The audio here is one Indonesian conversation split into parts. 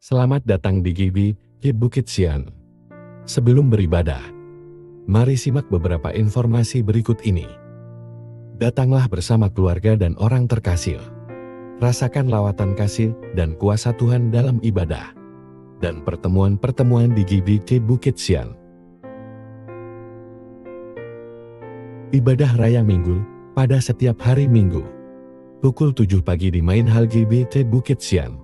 Selamat datang di GBI Bukit Sian. Sebelum beribadah, mari simak beberapa informasi berikut ini. Datanglah bersama keluarga dan orang terkasih. Rasakan lawatan kasih dan kuasa Tuhan dalam ibadah dan pertemuan-pertemuan di GBI Bukit Sian. Ibadah Raya Minggu pada setiap hari Minggu. Pukul 7 pagi di Main Hall GBI Bukit Sian.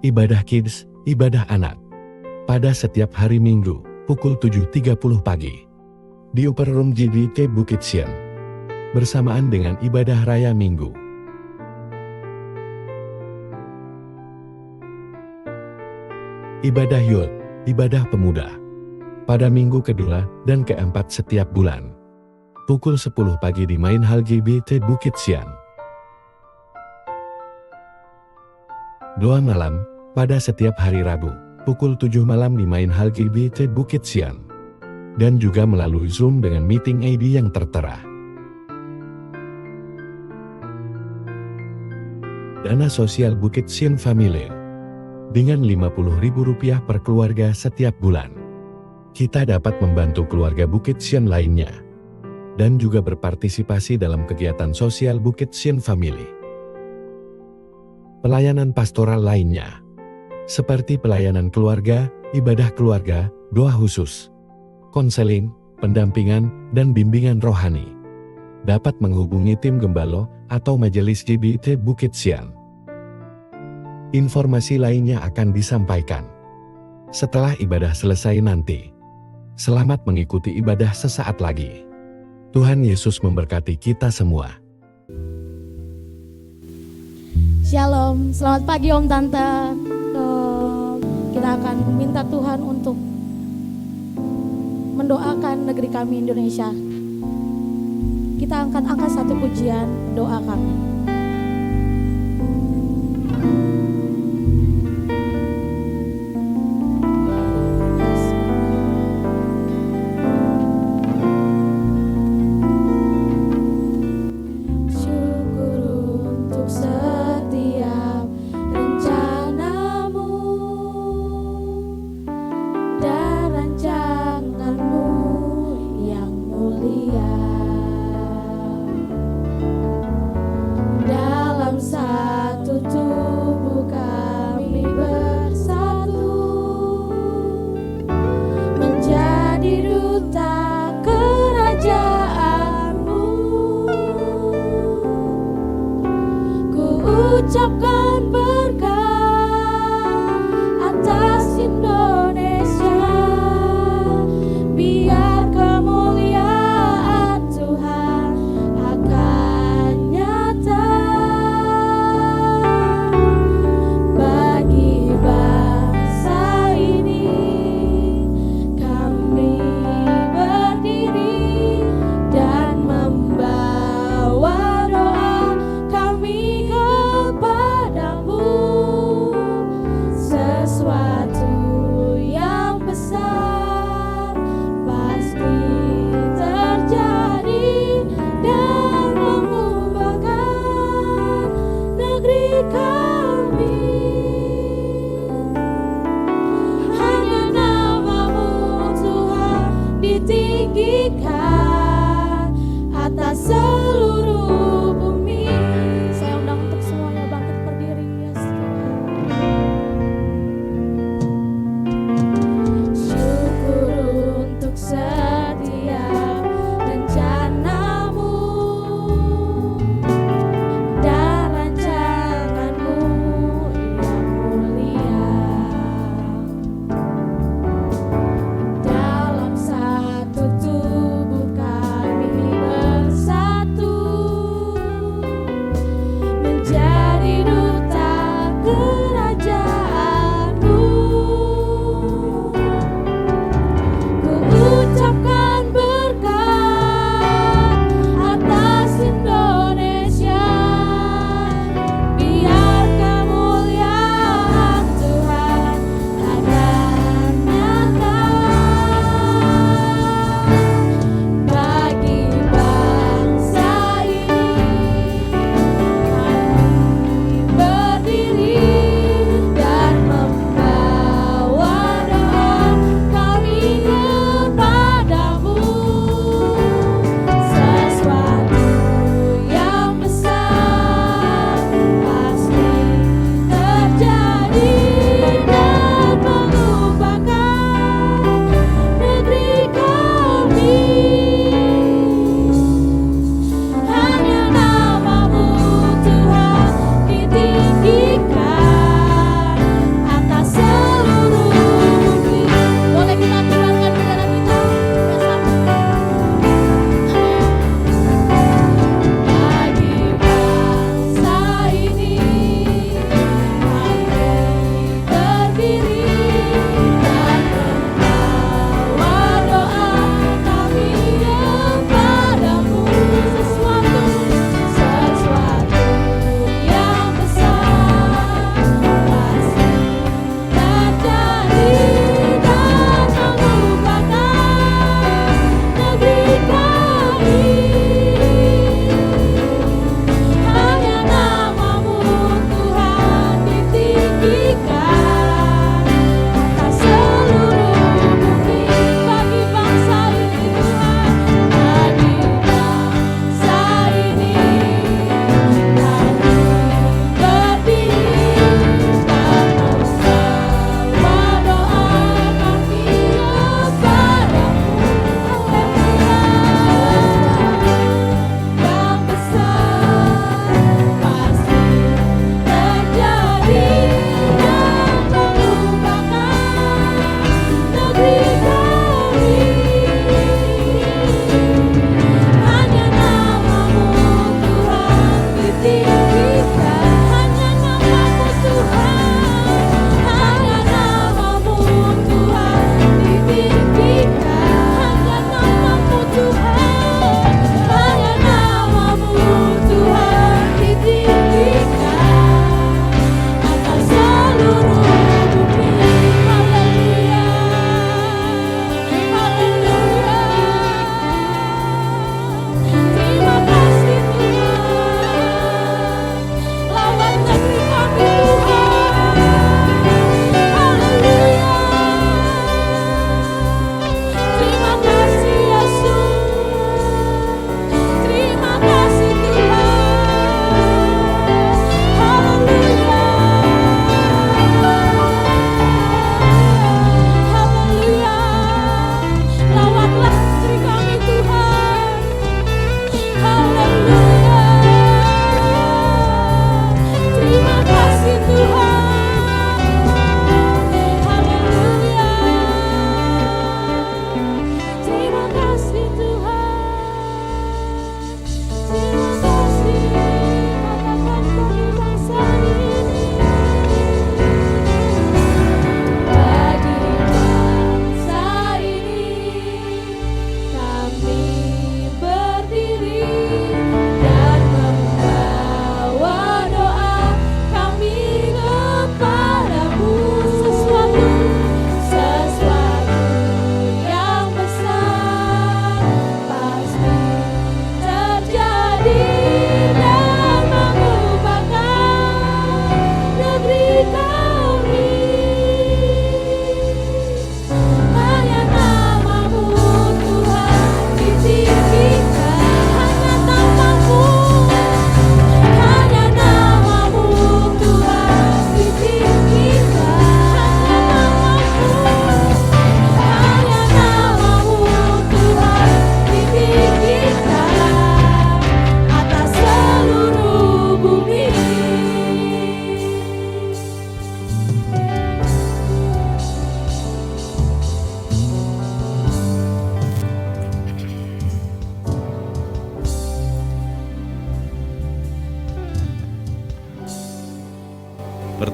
Ibadah Kids, ibadah anak. Pada setiap hari Minggu, pukul 7.30 pagi. Di Upper Room GBI Bukit Sian. Bersamaan dengan ibadah Raya Minggu. Ibadah Youth, ibadah pemuda. Pada minggu kedua dan keempat setiap bulan. Pukul 10 pagi di Main Hall GBI Bukit Sian. Doa malam, pada setiap hari Rabu, pukul 7 malam di Main Hall GBI Bukit Sian. Dan juga melalui Zoom dengan meeting ID yang tertera. Dana sosial Bukit Sian Family. Dengan Rp50.000 per keluarga setiap bulan. Kita dapat membantu keluarga Bukit Sian lainnya. Dan juga berpartisipasi dalam kegiatan sosial Bukit Sian Family. Pelayanan pastoral lainnya, seperti pelayanan keluarga, ibadah keluarga, doa khusus, konseling, pendampingan, dan bimbingan rohani. Dapat menghubungi tim Gembalo atau Majelis GBI Bukit Sian. Informasi lainnya akan disampaikan setelah ibadah selesai nanti. Selamat mengikuti ibadah sesaat lagi. Tuhan Yesus memberkati kita semua. Shalom, selamat pagi Om Tante. Kita akan minta Tuhan untuk mendoakan negeri kami Indonesia. Kita akan angkat satu pujian doa kami.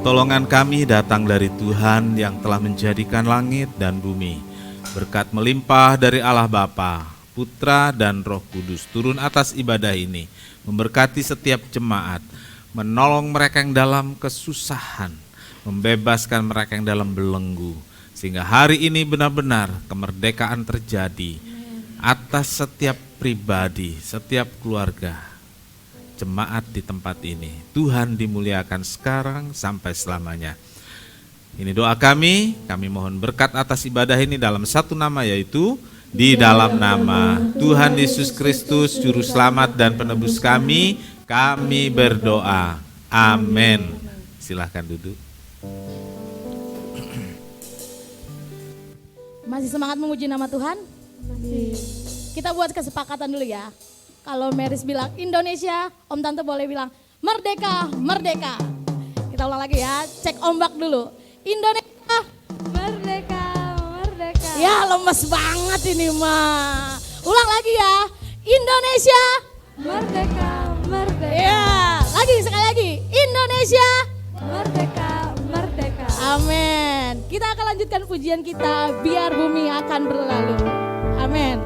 Pertolongan kami datang dari Tuhan yang telah menjadikan langit dan bumi. Berkat melimpah dari Allah Bapa, Putra dan Roh Kudus turun atas ibadah ini, memberkati setiap jemaat, menolong mereka yang dalam kesusahan, membebaskan mereka yang dalam belenggu, sehingga hari ini benar-benar kemerdekaan terjadi atas setiap pribadi, setiap keluarga, jemaat di tempat ini. Tuhan dimuliakan sekarang sampai selamanya. Ini doa kami mohon berkat atas ibadah ini dalam satu nama, yaitu di dalam nama Tuhan Yesus Kristus, Juru Selamat dan Penebus kami berdoa. Amin. Silahkan duduk. Masih semangat memuji nama Tuhan? Masih. Kita buat kesepakatan dulu ya. Kalau Meris bilang Indonesia, Om Tante boleh bilang merdeka, merdeka. Kita ulang lagi ya, cek ombak dulu. Indonesia, merdeka, merdeka. Ya lemes banget ini mah. Ulang lagi ya, Indonesia, merdeka, merdeka. Ya, lagi sekali lagi, Indonesia, merdeka, merdeka. Amin. Kita akan lanjutkan pujian kita, biar bumi akan berlalu. Amin.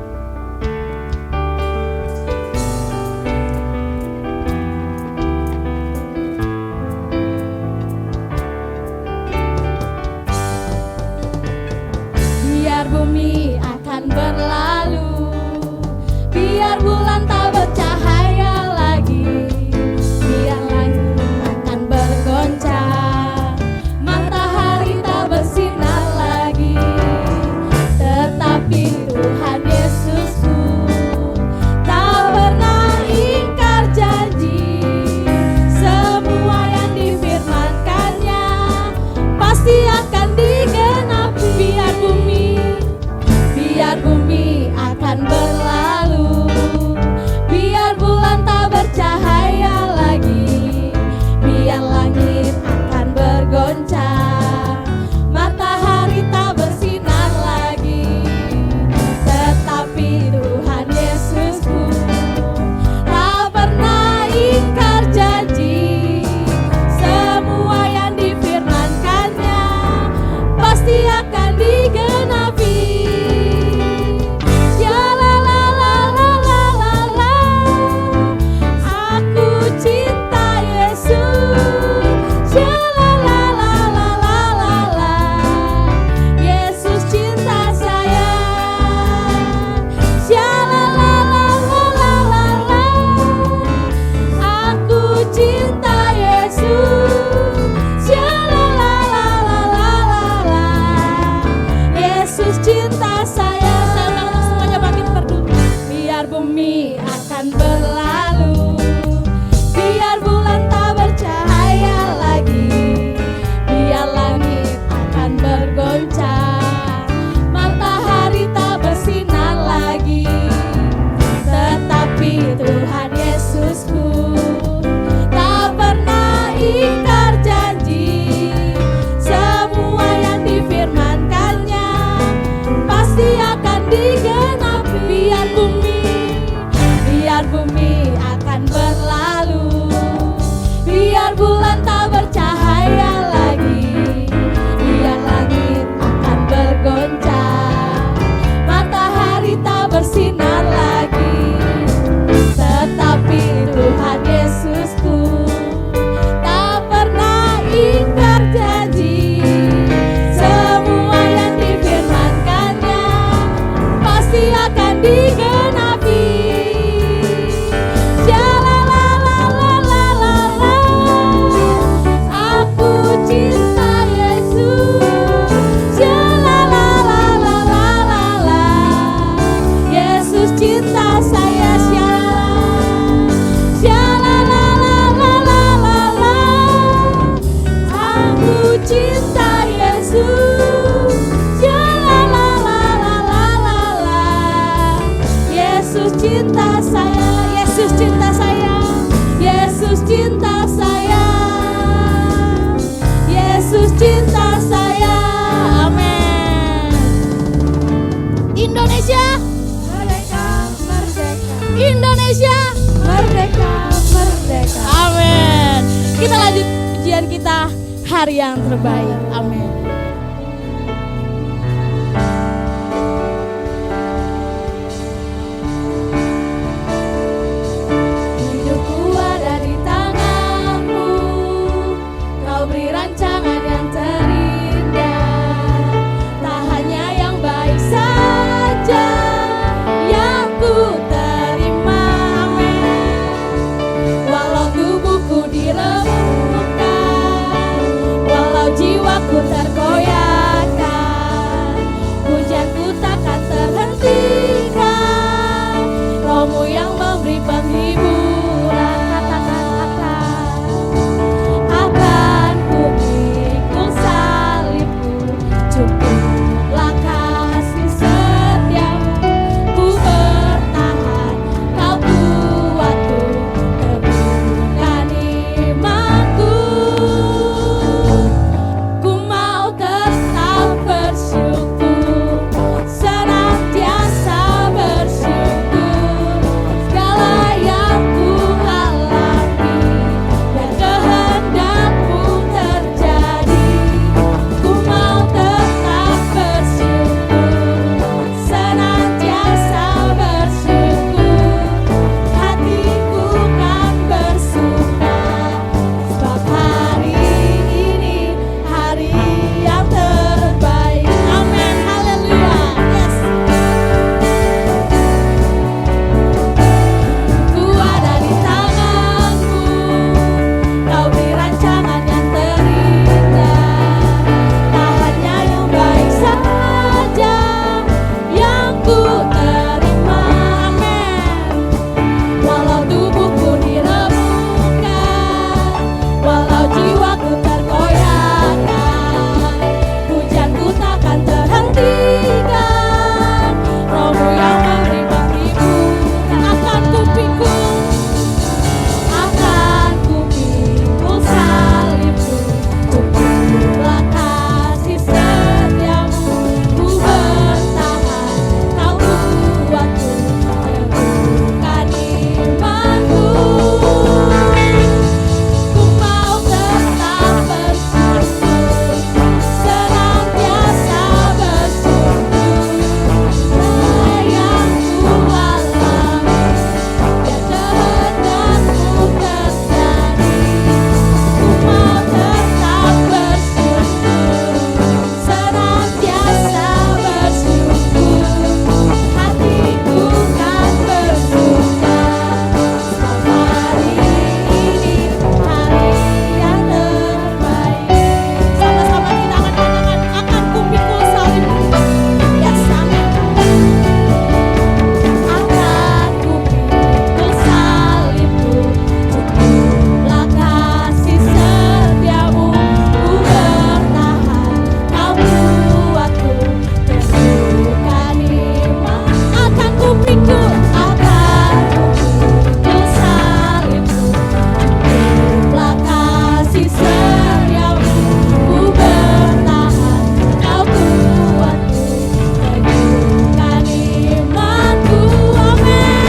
Biar bumi akan berlalu, biar bulan tak bercahaya lagi, biar langit akan bergoncang, matahari tak bersinar lagi. Tetapi Tuhan Yesusku tak pernah ingkar janji, semua yang difirmankannya pasti akan digenapi. Biar bumi akan berlalu, biar bulan tak bercahaya lagi, biar langit akan bergoncang, matahari tak bersinar lagi. Tetapi Tuhan Yesusku tak pernah ingkar janji, semua yang difirmankannya pasti akan digenapi. Indonesia merdeka, merdeka. Amin. Kita lanjut pujian kita, hari yang terbaik. Amin. Hidupku ada di tanganmu, kau beri rancangan yang terindah. Tak hanya yang baik saja yang ku terima, walau tubuhku diremukkan, walau jiwaku tergoyahkan, hujanku takkan terhentikan, Rohmu yang memberi penghiburan. Akan ku pikul salibku, cukuplah kasih setiamu, ku bertahan, kau buatku teguhkan imanku. Ku mau tetap bersyukur, senantiasa bersyukur, segala yang ku alami, biar kehendakmu terjadi. Ku mau tetap bersyukur, senantiasa bersyukur, hatiku kan bersuka, sebab hari ini hari yang terbaik. Amin, haleluya. Yes. Ku ada di tanganmu, kau beri rancangan yang terindah. Tak hanya yang baik saja yang ku terima, amin. Walau tubuhku diremukkan, walau jiwaku tergoyahkan, hujanku takkan terhentikan, Rohmu yang memberi penghiburan. Akan ku pikul salibku, cukuplah kasih setiamu, ku bertahan, kau buatku teguhkan imanku. Ku mau tetap bersyukur, senantiasa bersyukur, segala yang ku alami, biar kehendakmu terjadi. Ku mau tetap bersyukur, senantiasa bersyukur, hatiku kan bersuka, sebab hari ini hari yang terbaik. Sama-sama kita akan katakan, akan ku pikul salibku. Yes, amin. Akan ku pikul salibku, cukuplah kasih setiamu, ku bertahan, kau buatku teguhkan iman. Akan ku pikul salibku, cukuplah kasih setiamu, ku bertahan, kau buatku teguhkan imanku. Amin.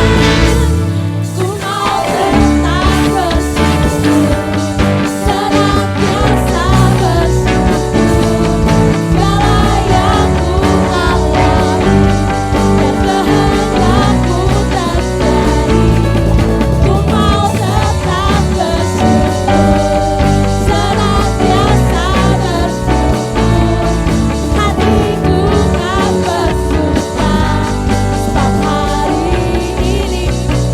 Ku mau tetap bersyukur, senantiasa bersyukur, segala yang ku alami, biar kehendakmu terjadi. Ku mau tetap bersyukur, senantiasa bersyukur, hatiku kan bersuka, sebab hari ini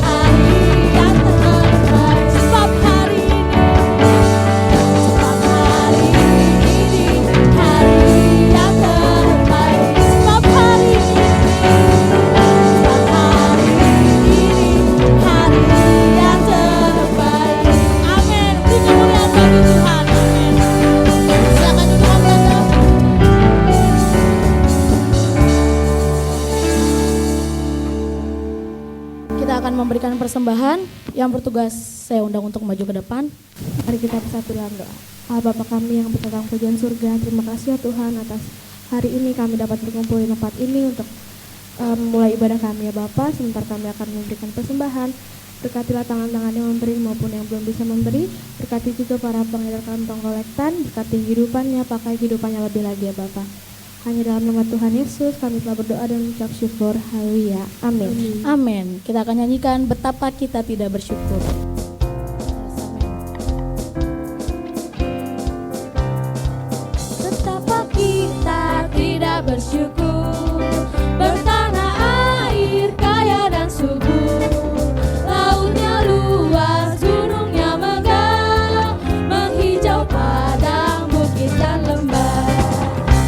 hari yang terbaik. Sebab hari ini hari yang terbaik. Sebab hari ini hari yang terbaik. Amin. Puji kemuliaan bagi Tuhan. Amin. Silakan duduk Anda. Kita akan memberikan persembahan. Yang bertugas saya undang untuk maju ke depan. Mari kita bersatu dalam doa. Allah Bapa kami yang bertatang pujian surga, terima kasih ya Tuhan atas hari ini kami dapat berkumpul di tempat ini untuk memulai ibadah kami ya Bapa. Sebentar kami akan memberikan persembahan. Berkatilah tangan-tangan yang memberi maupun yang belum bisa memberi. Berkati juga para pengedar kantong kolektan. Berkati kehidupannya, pakai kehidupannya lebih lagi ya Bapak. Hanya dalam nama Tuhan Yesus kami telah berdoa dan mengucap syukur. Haleluya. Amin. Amin. Kita akan nyanyikan betapa kita tidak bersyukur. Betapa kita tidak bersyukur, bertanah air kaya dan subur, lautnya luas, gunungnya megah, menghijau padang, bukit dan lembah.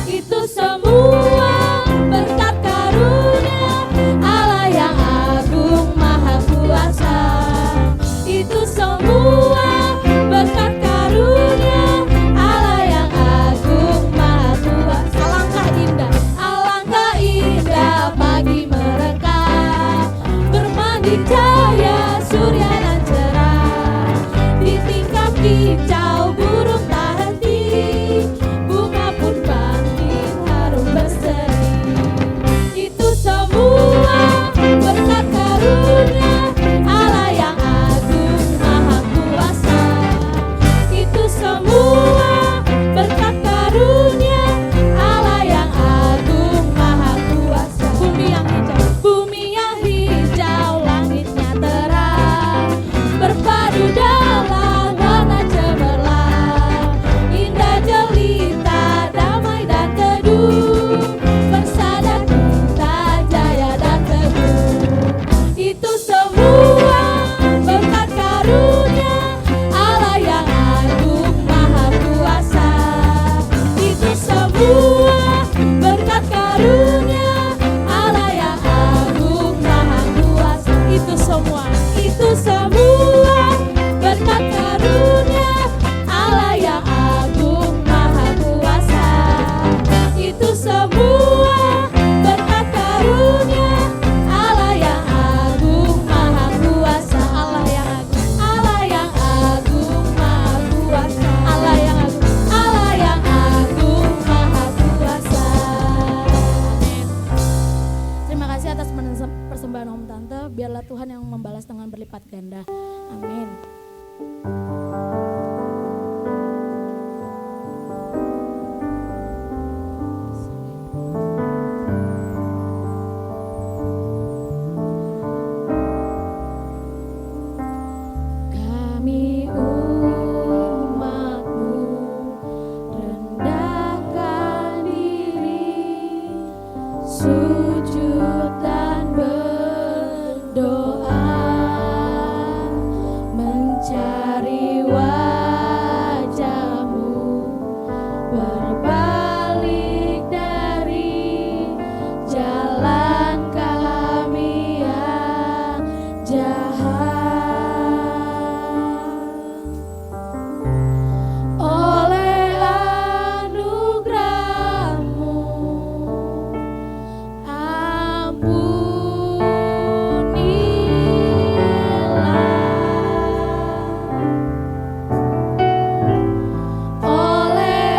Itu semua berkat karunia Allah yang agung maha kuasa. Itu semua berkat karunia Allah yang agung maha kuasa. Alangkah indah pagi mereka, bermandi cahaya surya dan cerah. Di tingkap kicau burung tak henti, bunga pun bangkit harum berseri. Itu semua berkat karunia Allah yang agung maha kuasa. Itu semua berkat karunia Allah yang agung maha kuasa. Bumi yang hijau, langitnya terang, berpadu dalam warna cemerlang, indah jelita, damai dan teduh, bersama kita jaya dan teguh. Itu semua berkat karunia Allah yang agung maha kuasa. Itu semua berkat karunia Allah yang agung maha kuasa. Itu semua berkat karunia Allah yang agung maha kuasa. Itu semua berkat karunia Allah yang agung maha kuasa. Allah yang agung maha kuasa. Allah yang agung maha kuasa. Terima kasih atas persembahan Om Tante. Biarlah Tuhan yang membalas dengan berlipat ganda. Amin. Kami umat-Mu rendahkan diri, sujud dan berdoa, mencari wajah-Mu, berbalik dari jalan kami yang jahat. Oleh anugerah-Mu, ampunilah. Oleh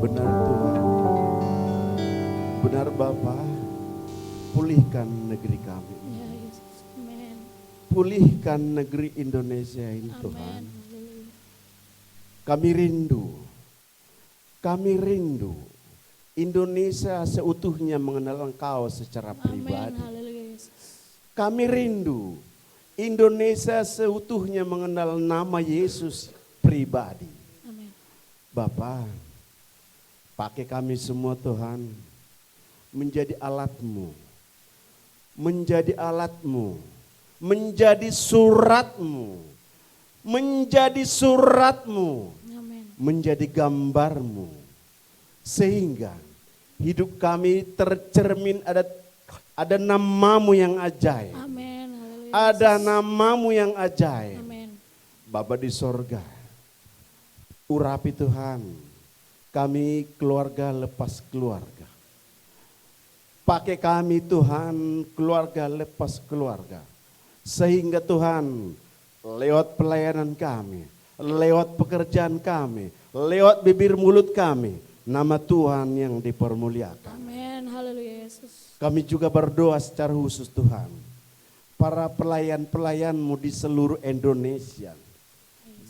Benar Tuhan, benar Bapa, pulihkan negeri kami. Ya Yesus. Amin. Pulihkan negeri Indonesia ini Tuhan. Amin. Haleluya. Kami rindu Indonesia seutuhnya mengenal Engkau secara Amin. pribadi. Haleluya Yesus. Kami rindu Indonesia seutuhnya mengenal nama Yesus pribadi. Amin. Bapa, pakai kami semua Tuhan menjadi alat-Mu, menjadi alat-Mu, menjadi surat-Mu, menjadi surat-Mu, Amin. menjadi gambar-Mu, sehingga hidup kami tercermin ada nama-Mu yang ajaib, Amin. Haleluya. ada nama-Mu yang ajaib. Amin. Bapa di sorga, urapi Tuhan, kami keluarga lepas keluarga. Pakai kami Tuhan, keluarga lepas keluarga. Sehingga Tuhan, lewat pelayanan kami, lewat pekerjaan kami, lewat bibir mulut kami, nama Tuhan yang dipermuliakan. Amin. Haleluya Yesus. Kami juga berdoa secara khusus Tuhan, para pelayan-pelayan-Mu di seluruh Indonesia.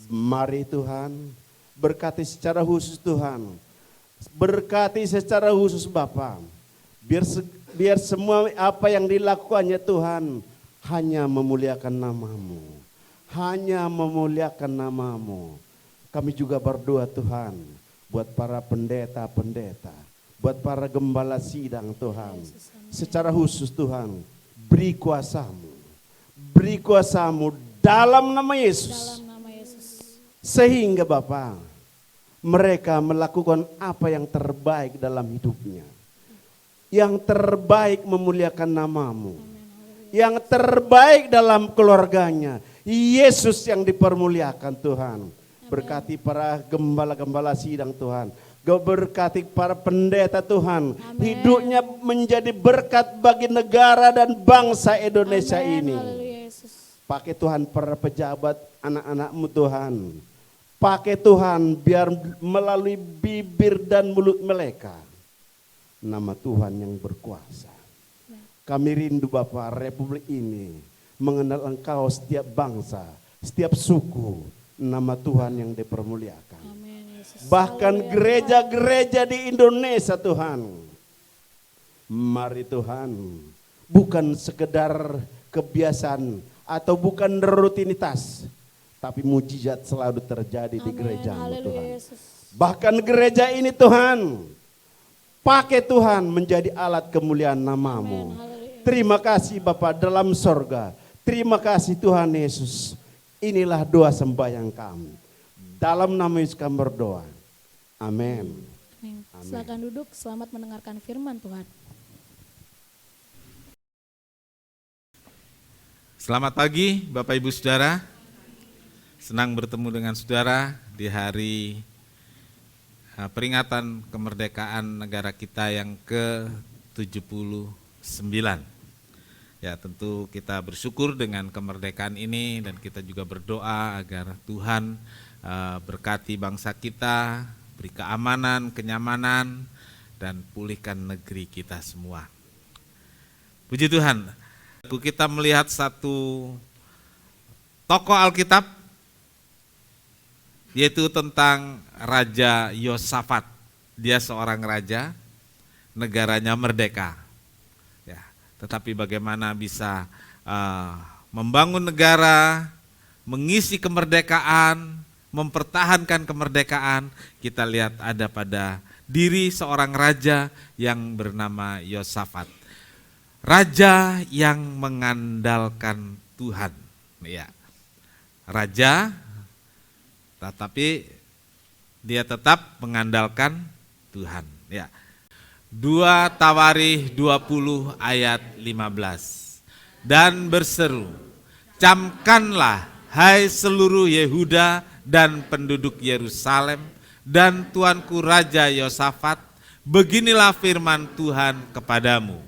Mari Tuhan, berkati secara khusus Tuhan, berkati secara khusus Bapa. Biar semua apa yang dilakukannya Tuhan hanya memuliakan nama-Mu, hanya memuliakan nama-Mu. Kami juga berdoa Tuhan buat para pendeta-pendeta, buat para gembala sidang Tuhan. Secara khusus Tuhan, beri kuasa-Mu dalam nama Yesus. Dalam nama Yesus. Sehingga Bapa, mereka melakukan apa yang terbaik dalam hidupnya. Yang terbaik memuliakan nama-Mu. Yang terbaik dalam keluarganya. Yesus yang dipermuliakan Tuhan. Berkati para gembala-gembala sidang Tuhan. Berkati para pendeta Tuhan. Amin. Hidupnya menjadi berkat bagi negara dan bangsa Indonesia Amin. ini. Haleluya Yesus. Pakai Tuhan para pejabat, anak-anak-Mu Tuhan. Pakai Tuhan biar melalui bibir dan mulut mereka, nama Tuhan yang berkuasa. Kami rindu Bapa, Republik ini mengenal Engkau setiap bangsa, setiap suku, nama Tuhan yang dipermuliakan. Amin Yesus. Bahkan Haleluya. gereja-gereja di Indonesia Tuhan. Mari Tuhan, bukan sekedar kebiasaan atau bukan rutinitas, tapi mujizat selalu terjadi di Amin. gereja-Mu Haleluya Tuhan. Yesus. Bahkan gereja ini Tuhan, pakai Tuhan menjadi alat kemuliaan nama-Mu. Amin. Haleluya. Terima kasih Bapa dalam sorga. Terima kasih Tuhan Yesus. Inilah doa sembahyang kami. Dalam nama Yesus kami berdoa. Amin. Amin. Silakan duduk, selamat mendengarkan firman Tuhan. Selamat pagi Bapak Ibu Saudara. Senang bertemu dengan saudara di hari peringatan kemerdekaan negara kita yang ke-79. Ya, tentu kita bersyukur dengan kemerdekaan ini dan kita juga berdoa agar Tuhan berkati bangsa kita, beri keamanan, kenyamanan, dan pulihkan negeri kita semua. Puji Tuhan, kita melihat satu tokoh Alkitab, yaitu tentang Raja Yosafat. Dia seorang raja, negaranya merdeka. Ya, tetapi bagaimana bisa membangun negara, mengisi kemerdekaan, mempertahankan kemerdekaan, kita lihat ada pada diri seorang raja yang bernama Yosafat. Raja yang mengandalkan Tuhan. Ya. Raja, tetapi dia tetap mengandalkan Tuhan. Ya. 2 Tawarikh 20 ayat 15. Dan berseru, camkanlah hai seluruh Yehuda dan penduduk Yerusalem dan tuanku Raja Yosafat, beginilah firman Tuhan kepadamu.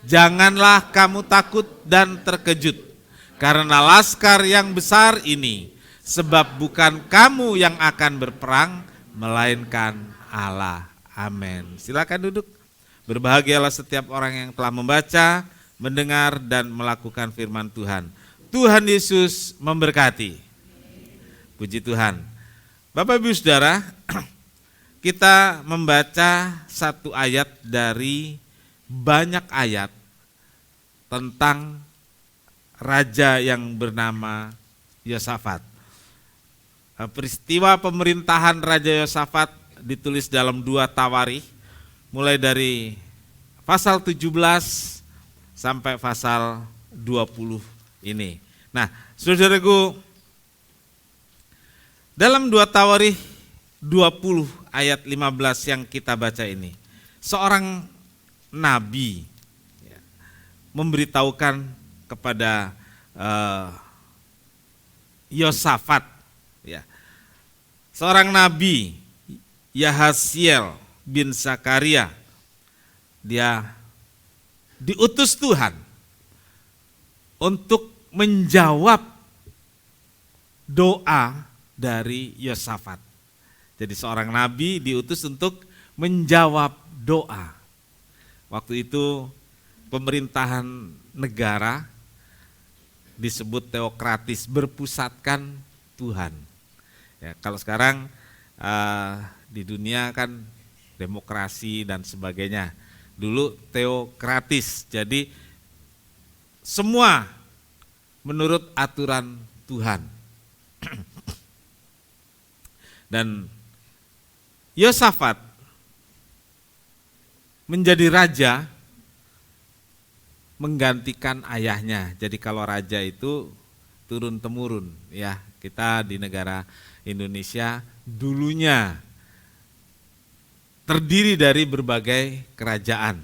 Janganlah kamu takut dan terkejut karena laskar yang besar ini, sebab bukan kamu yang akan berperang, melainkan Allah Amin. Silakan duduk. Berbahagialah setiap orang yang telah membaca, mendengar, dan melakukan firman Tuhan. Tuhan Yesus memberkati. Puji Tuhan. Bapak Ibu Saudara, kita membaca satu ayat dari banyak ayat tentang raja yang bernama Yosafat. Peristiwa pemerintahan Raja Yosafat ditulis dalam 2 Tawarikh, mulai dari pasal 17 sampai pasal 20 ini. Nah, saudaraku, dalam 2 Tawarikh 20 ayat 15 yang kita baca ini, seorang nabi memberitahukan kepada Yosafat, ya, seorang nabi Yahasiel bin Zakaria, dia diutus Tuhan untuk menjawab doa dari Yosafat. Jadi seorang nabi diutus untuk menjawab doa. Waktu itu pemerintahan negara disebut teokratis, berpusatkan Tuhan. Ya, kalau sekarang di dunia kan demokrasi dan sebagainya. Dulu teokratis, jadi semua menurut aturan Tuhan. Dan Yosafat menjadi raja menggantikan ayahnya. Jadi kalau raja itu turun temurun, ya. Kita di negara Indonesia dulunya terdiri dari berbagai kerajaan.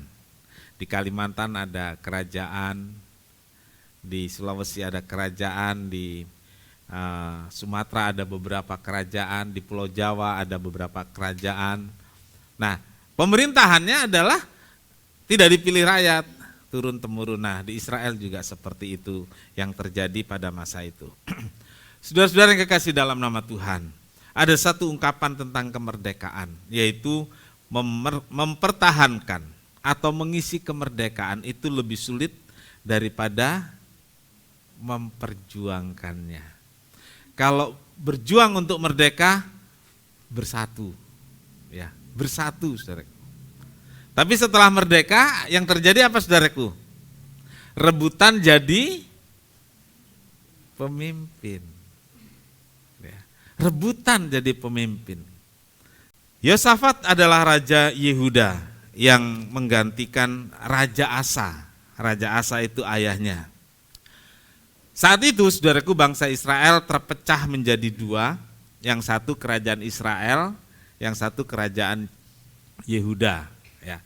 Di Kalimantan ada kerajaan, di Sulawesi ada kerajaan, di Sumatera ada beberapa kerajaan, di Pulau Jawa ada beberapa kerajaan. Nah, pemerintahannya adalah tidak dipilih rakyat, turun temurun. Nah, di Israel juga seperti itu yang terjadi pada masa itu. Saudara-saudara yang kekasih dalam nama Tuhan, ada satu ungkapan tentang kemerdekaan, yaitu mempertahankan atau mengisi kemerdekaan itu lebih sulit daripada memperjuangkannya. Kalau berjuang untuk merdeka, bersatu, ya, bersatu, saudara. Tapi setelah merdeka, yang terjadi apa, saudaraku? Rebutan jadi pemimpin. Ya, rebutan jadi pemimpin. Yosafat adalah raja Yehuda yang menggantikan Raja Asa. Raja Asa itu ayahnya. Saat itu, saudaraku, bangsa Israel terpecah menjadi 2, yang satu kerajaan Israel, yang satu kerajaan Yehuda. Ya.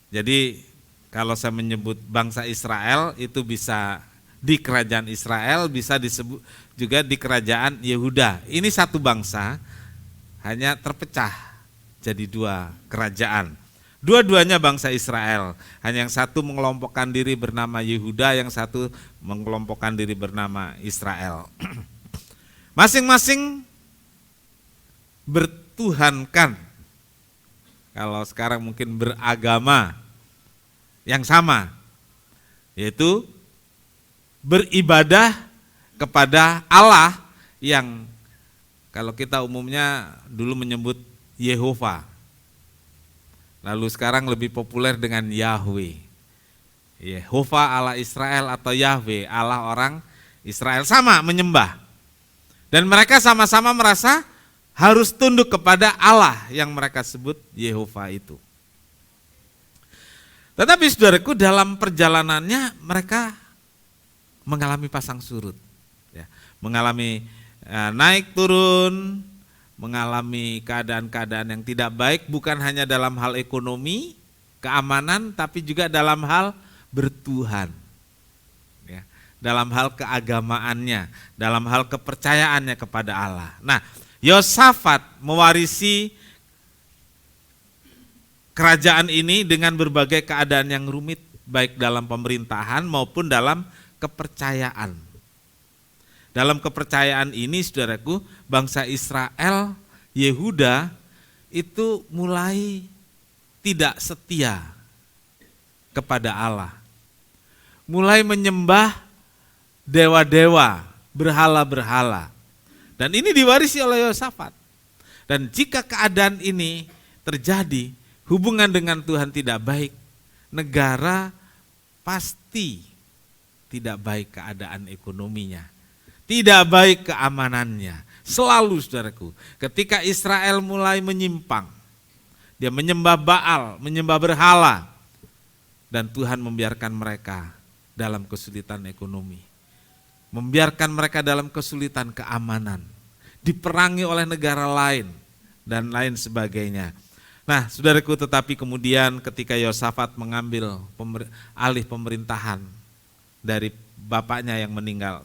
Jadi kalau saya menyebut bangsa Israel itu bisa di kerajaan Israel, bisa disebut juga di kerajaan Yehuda. Ini satu bangsa, hanya terpecah jadi 2 kerajaan. Dua-duanya bangsa Israel, hanya yang satu mengelompokkan diri bernama Yehuda, yang satu mengelompokkan diri bernama Israel. Masing-masing bertuhankan, kalau sekarang mungkin beragama yang sama, yaitu beribadah kepada Allah yang kalau kita umumnya dulu menyebut Yehova. Lalu sekarang lebih populer dengan Yahweh. Yehova Allah Israel atau Yahweh Allah orang Israel, sama menyembah. Dan mereka sama-sama merasa harus tunduk kepada Allah yang mereka sebut Yehova itu. Tetapi saudaraku, dalam perjalanannya mereka mengalami pasang surut. Ya, mengalami naik turun, mengalami keadaan-keadaan yang tidak baik, bukan hanya dalam hal ekonomi, keamanan, tapi juga dalam hal bertuhan, ya, dalam hal keagamaannya, dalam hal kepercayaannya kepada Allah. Nah, Yosafat mewarisi kerajaan ini dengan berbagai keadaan yang rumit, baik dalam pemerintahan maupun dalam kepercayaan. Dalam kepercayaan ini, saudaraku, bangsa Israel, Yehuda itu mulai tidak setia kepada Allah. Mulai menyembah dewa-dewa, berhala-berhala. Dan ini diwarisi oleh Yosafat. Dan jika keadaan ini terjadi, hubungan dengan Tuhan tidak baik, negara pasti tidak baik keadaan ekonominya, tidak baik keamanannya. Selalu saudaraku, ketika Israel mulai menyimpang, dia menyembah Baal, menyembah berhala, dan Tuhan membiarkan mereka dalam kesulitan ekonomi, membiarkan mereka dalam kesulitan keamanan, diperangi oleh negara lain, dan lain sebagainya. Nah saudaraku, tetapi kemudian ketika Yosafat mengambil alih pemerintahan dari bapaknya yang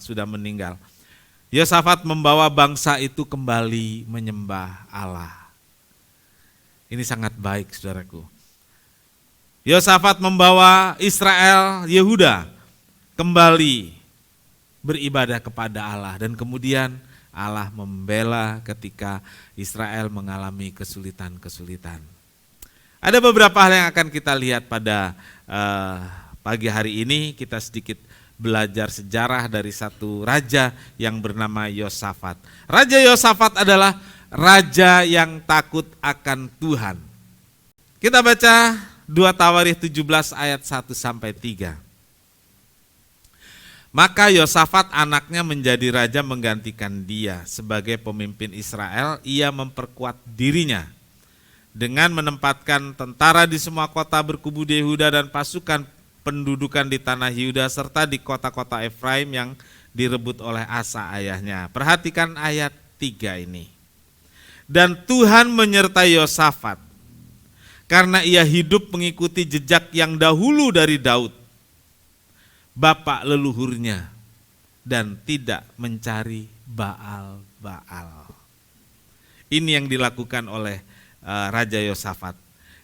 sudah meninggal, Yosafat membawa bangsa itu kembali menyembah Allah. Ini sangat baik saudaraku. Yosafat membawa Israel, Yehuda kembali beribadah kepada Allah, dan kemudian Allah membela ketika Israel mengalami kesulitan-kesulitan. Ada beberapa hal yang akan kita lihat pada pagi hari ini. Kita sedikit belajar sejarah dari satu raja yang bernama Yosafat. Raja Yosafat adalah raja yang takut akan Tuhan. Kita baca 2 Tawarikh 17 ayat 1-3. Maka Yosafat anaknya menjadi raja menggantikan dia sebagai pemimpin Israel. Ia memperkuat dirinya dengan menempatkan tentara di semua kota berkubu di Yehuda dan pasukan pendudukan di tanah Yehuda serta di kota-kota Efraim yang direbut oleh Asa ayahnya. Perhatikan ayat 3 ini. Dan Tuhan menyertai Yosafat karena ia hidup mengikuti jejak yang dahulu dari Daud, bapak leluhurnya, dan tidak mencari Baal-Baal. Ini yang dilakukan oleh Raja Yosafat.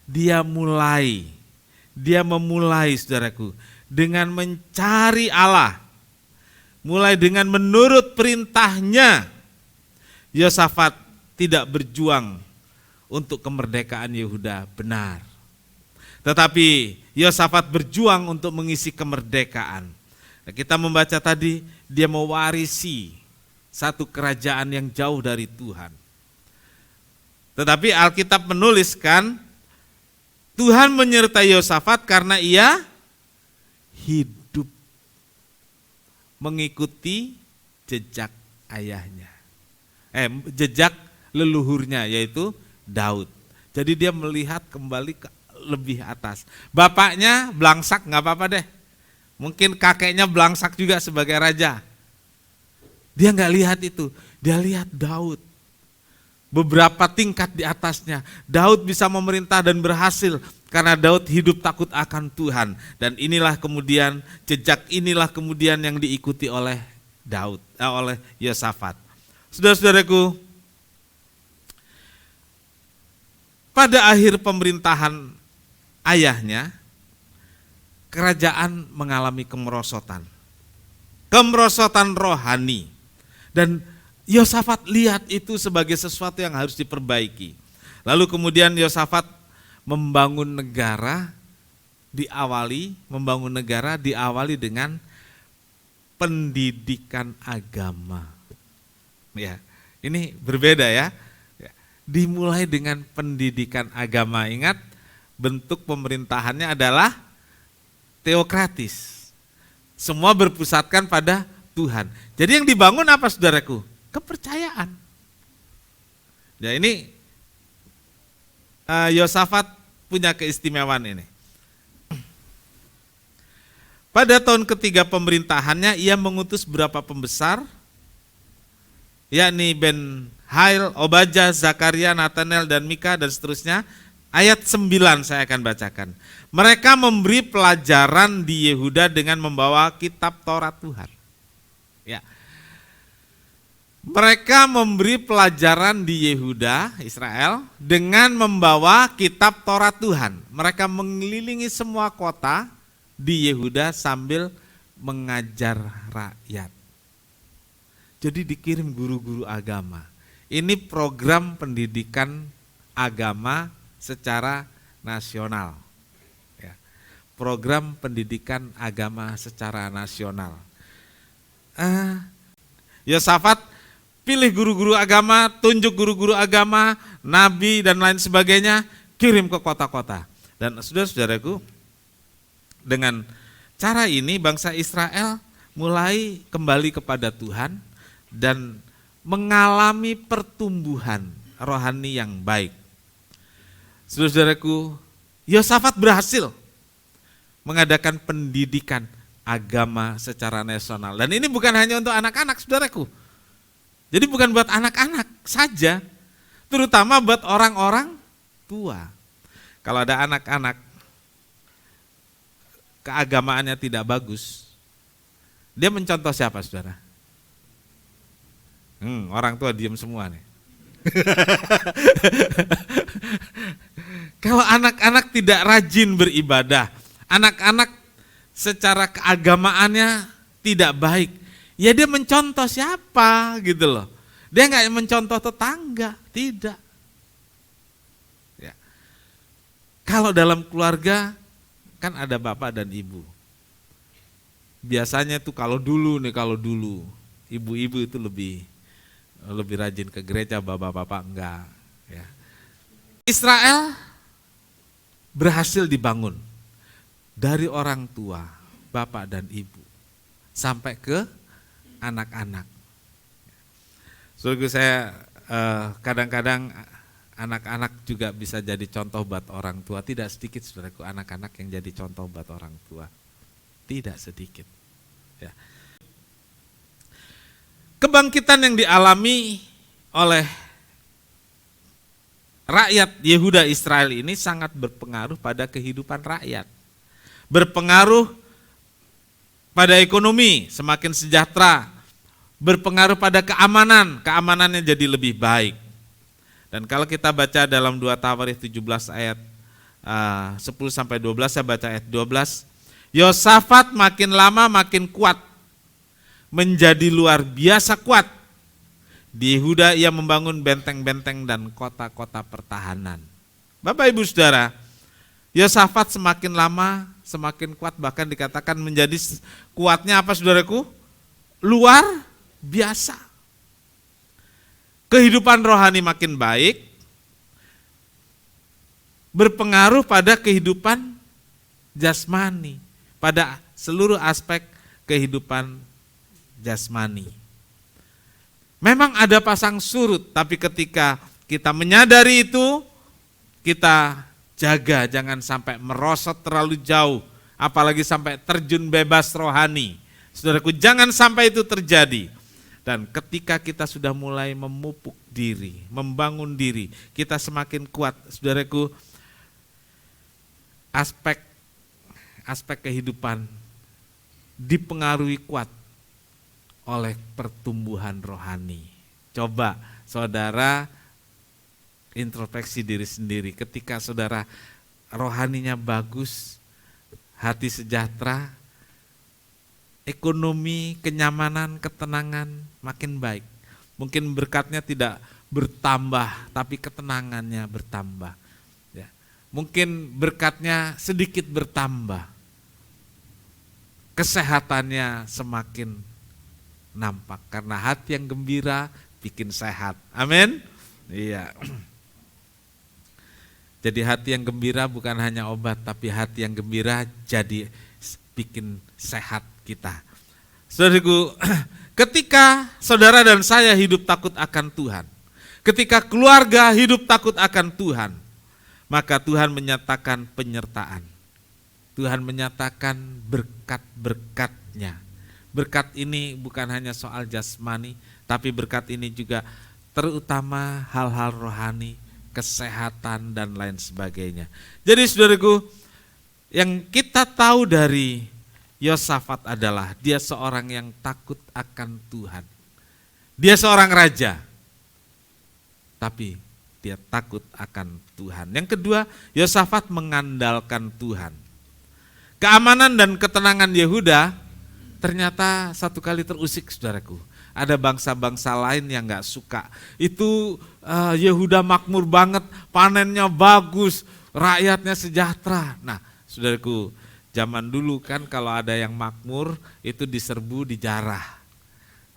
Dia memulai saudaraku dengan mencari Allah. Mulai dengan menurut perintahnya. Yosafat tidak berjuang untuk kemerdekaan Yehuda, benar. Tetapi Yosafat berjuang untuk mengisi kemerdekaan. Nah, kita membaca tadi, dia mewarisi satu kerajaan yang jauh dari Tuhan. Tetapi Alkitab menuliskan Tuhan menyertai Yosafat karena ia hidup mengikuti jejak ayahnya. Jejak leluhurnya, yaitu Daud. Jadi dia melihat kembali ke lebih atas. Bapaknya belangsak, nggak apa-apa deh. Mungkin kakeknya belangsak juga sebagai raja. Dia nggak lihat itu, dia lihat Daud. Beberapa tingkat di atasnya, Daud bisa memerintah dan berhasil karena Daud hidup takut akan Tuhan. Dan inilah kemudian, jejak inilah kemudian yang diikuti oleh oleh Yosafat. Saudara-saudaraku, pada akhir pemerintahan ayahnya, kerajaan mengalami kemerosotan rohani, dan Yosafat lihat itu sebagai sesuatu yang harus diperbaiki. Lalu kemudian Yosafat membangun negara diawali dengan pendidikan agama. Ya, ini berbeda ya. Dimulai dengan pendidikan agama. Ingat, bentuk pemerintahannya adalah teokratis. Semua berpusatkan pada Tuhan. Jadi yang dibangun apa saudaraku? Kepercayaan. Ya, ini Yosafat punya keistimewaan ini. Pada tahun ketiga pemerintahannya, ia mengutus beberapa pembesar, yakni Ben-Hail, Obadjah, Zakaria, Nathanael, dan Mika, dan seterusnya. Ayat 9 saya akan bacakan. Mereka memberi pelajaran di Yehuda dengan membawa kitab Taurat Tuhan. Ya. Mereka memberi pelajaran di Yehuda, Israel, dengan membawa kitab Taurat Tuhan. Mereka mengelilingi semua kota di Yehuda sambil mengajar rakyat. Jadi dikirim guru-guru agama. Ini program pendidikan agama secara nasional. Ya. Program pendidikan agama secara nasional. Yosafat pilih guru-guru agama, tunjuk guru-guru agama, nabi dan lain sebagainya, kirim ke kota-kota. Dan saudara-saudaraku, dengan cara ini bangsa Israel mulai kembali kepada Tuhan dan mengalami pertumbuhan rohani yang baik. Saudara-saudaraku, Yosafat berhasil mengadakan pendidikan agama secara nasional. Dan ini bukan hanya untuk anak-anak, saudaraku. Jadi bukan buat anak-anak saja, terutama buat orang-orang tua. Kalau ada anak-anak keagamaannya tidak bagus, dia mencontoh siapa, saudara? Orang tua diam semua nih. Kalau anak-anak tidak rajin beribadah, anak-anak secara keagamaannya tidak baik, ya dia mencontoh siapa gitu loh. Dia nggak mencontoh tetangga, tidak. Ya. Kalau dalam keluarga kan ada bapak dan ibu. Biasanya tuh kalau dulu ibu-ibu itu lebih rajin ke gereja, bapak-bapak enggak. Ya. Israel berhasil dibangun dari orang tua, bapak dan ibu, sampai ke anak-anak. Saudaraku, saya kadang-kadang anak-anak juga bisa jadi contoh buat orang tua. Tidak sedikit, saudaraku, anak-anak yang jadi contoh buat orang tua. Tidak sedikit. Ya. Kebangkitan yang dialami oleh rakyat Yehuda Israel ini sangat berpengaruh pada kehidupan rakyat. Berpengaruh pada ekonomi, semakin sejahtera. Berpengaruh pada keamanannya jadi lebih baik. Dan kalau kita baca dalam 2 Tawarikh 17 ayat 10-12, saya baca ayat 12. Yosafat makin lama makin kuat, menjadi luar biasa kuat. Di Yehuda ia membangun benteng-benteng dan kota-kota pertahanan. Bapak Ibu Saudara, Yosafat semakin lama semakin kuat, bahkan dikatakan menjadi kuatnya apa, saudaraku? Luar biasa. Kehidupan rohani makin baik, berpengaruh pada kehidupan jasmani, pada seluruh aspek kehidupan jasmani. Memang ada pasang surut, tapi ketika kita menyadari itu, kita jaga jangan sampai merosot terlalu jauh, apalagi sampai terjun bebas rohani. Saudaraku, jangan sampai itu terjadi. Dan ketika kita sudah mulai memupuk diri, membangun diri, kita semakin kuat. Saudaraku, aspek kehidupan dipengaruhi kuat oleh pertumbuhan rohani. Coba saudara introspeksi diri sendiri, ketika saudara rohaninya bagus, hati sejahtera, ekonomi, kenyamanan, ketenangan makin baik. Mungkin berkatnya tidak bertambah, tapi ketenangannya bertambah. Ya. Mungkin berkatnya sedikit bertambah, kesehatannya semakin nampak, karena hati yang gembira bikin sehat. Amin. Iya. Jadi hati yang gembira bukan hanya obat, tapi hati yang gembira jadi bikin sehat kita. Saudaraku, ketika saudara dan saya hidup takut akan Tuhan, ketika keluarga hidup takut akan Tuhan, maka Tuhan menyatakan penyertaan. Tuhan menyatakan berkat-berkat-Nya. Berkat ini bukan hanya soal jasmani, tapi berkat ini juga terutama hal-hal rohani, kesehatan dan lain sebagainya. Jadi saudaraku, yang kita tahu dari Yosafat adalah dia seorang yang takut akan Tuhan. Dia seorang raja, tapi dia takut akan Tuhan. Yang kedua, Yosafat mengandalkan Tuhan. Keamanan dan ketenangan Yehuda ternyata satu kali terusik, saudaraku. Ada bangsa-bangsa lain yang gak suka. Itu Yehuda makmur banget, panennya bagus, rakyatnya sejahtera. Nah, saudaraku, zaman dulu kan kalau ada yang makmur itu diserbu, dijarah.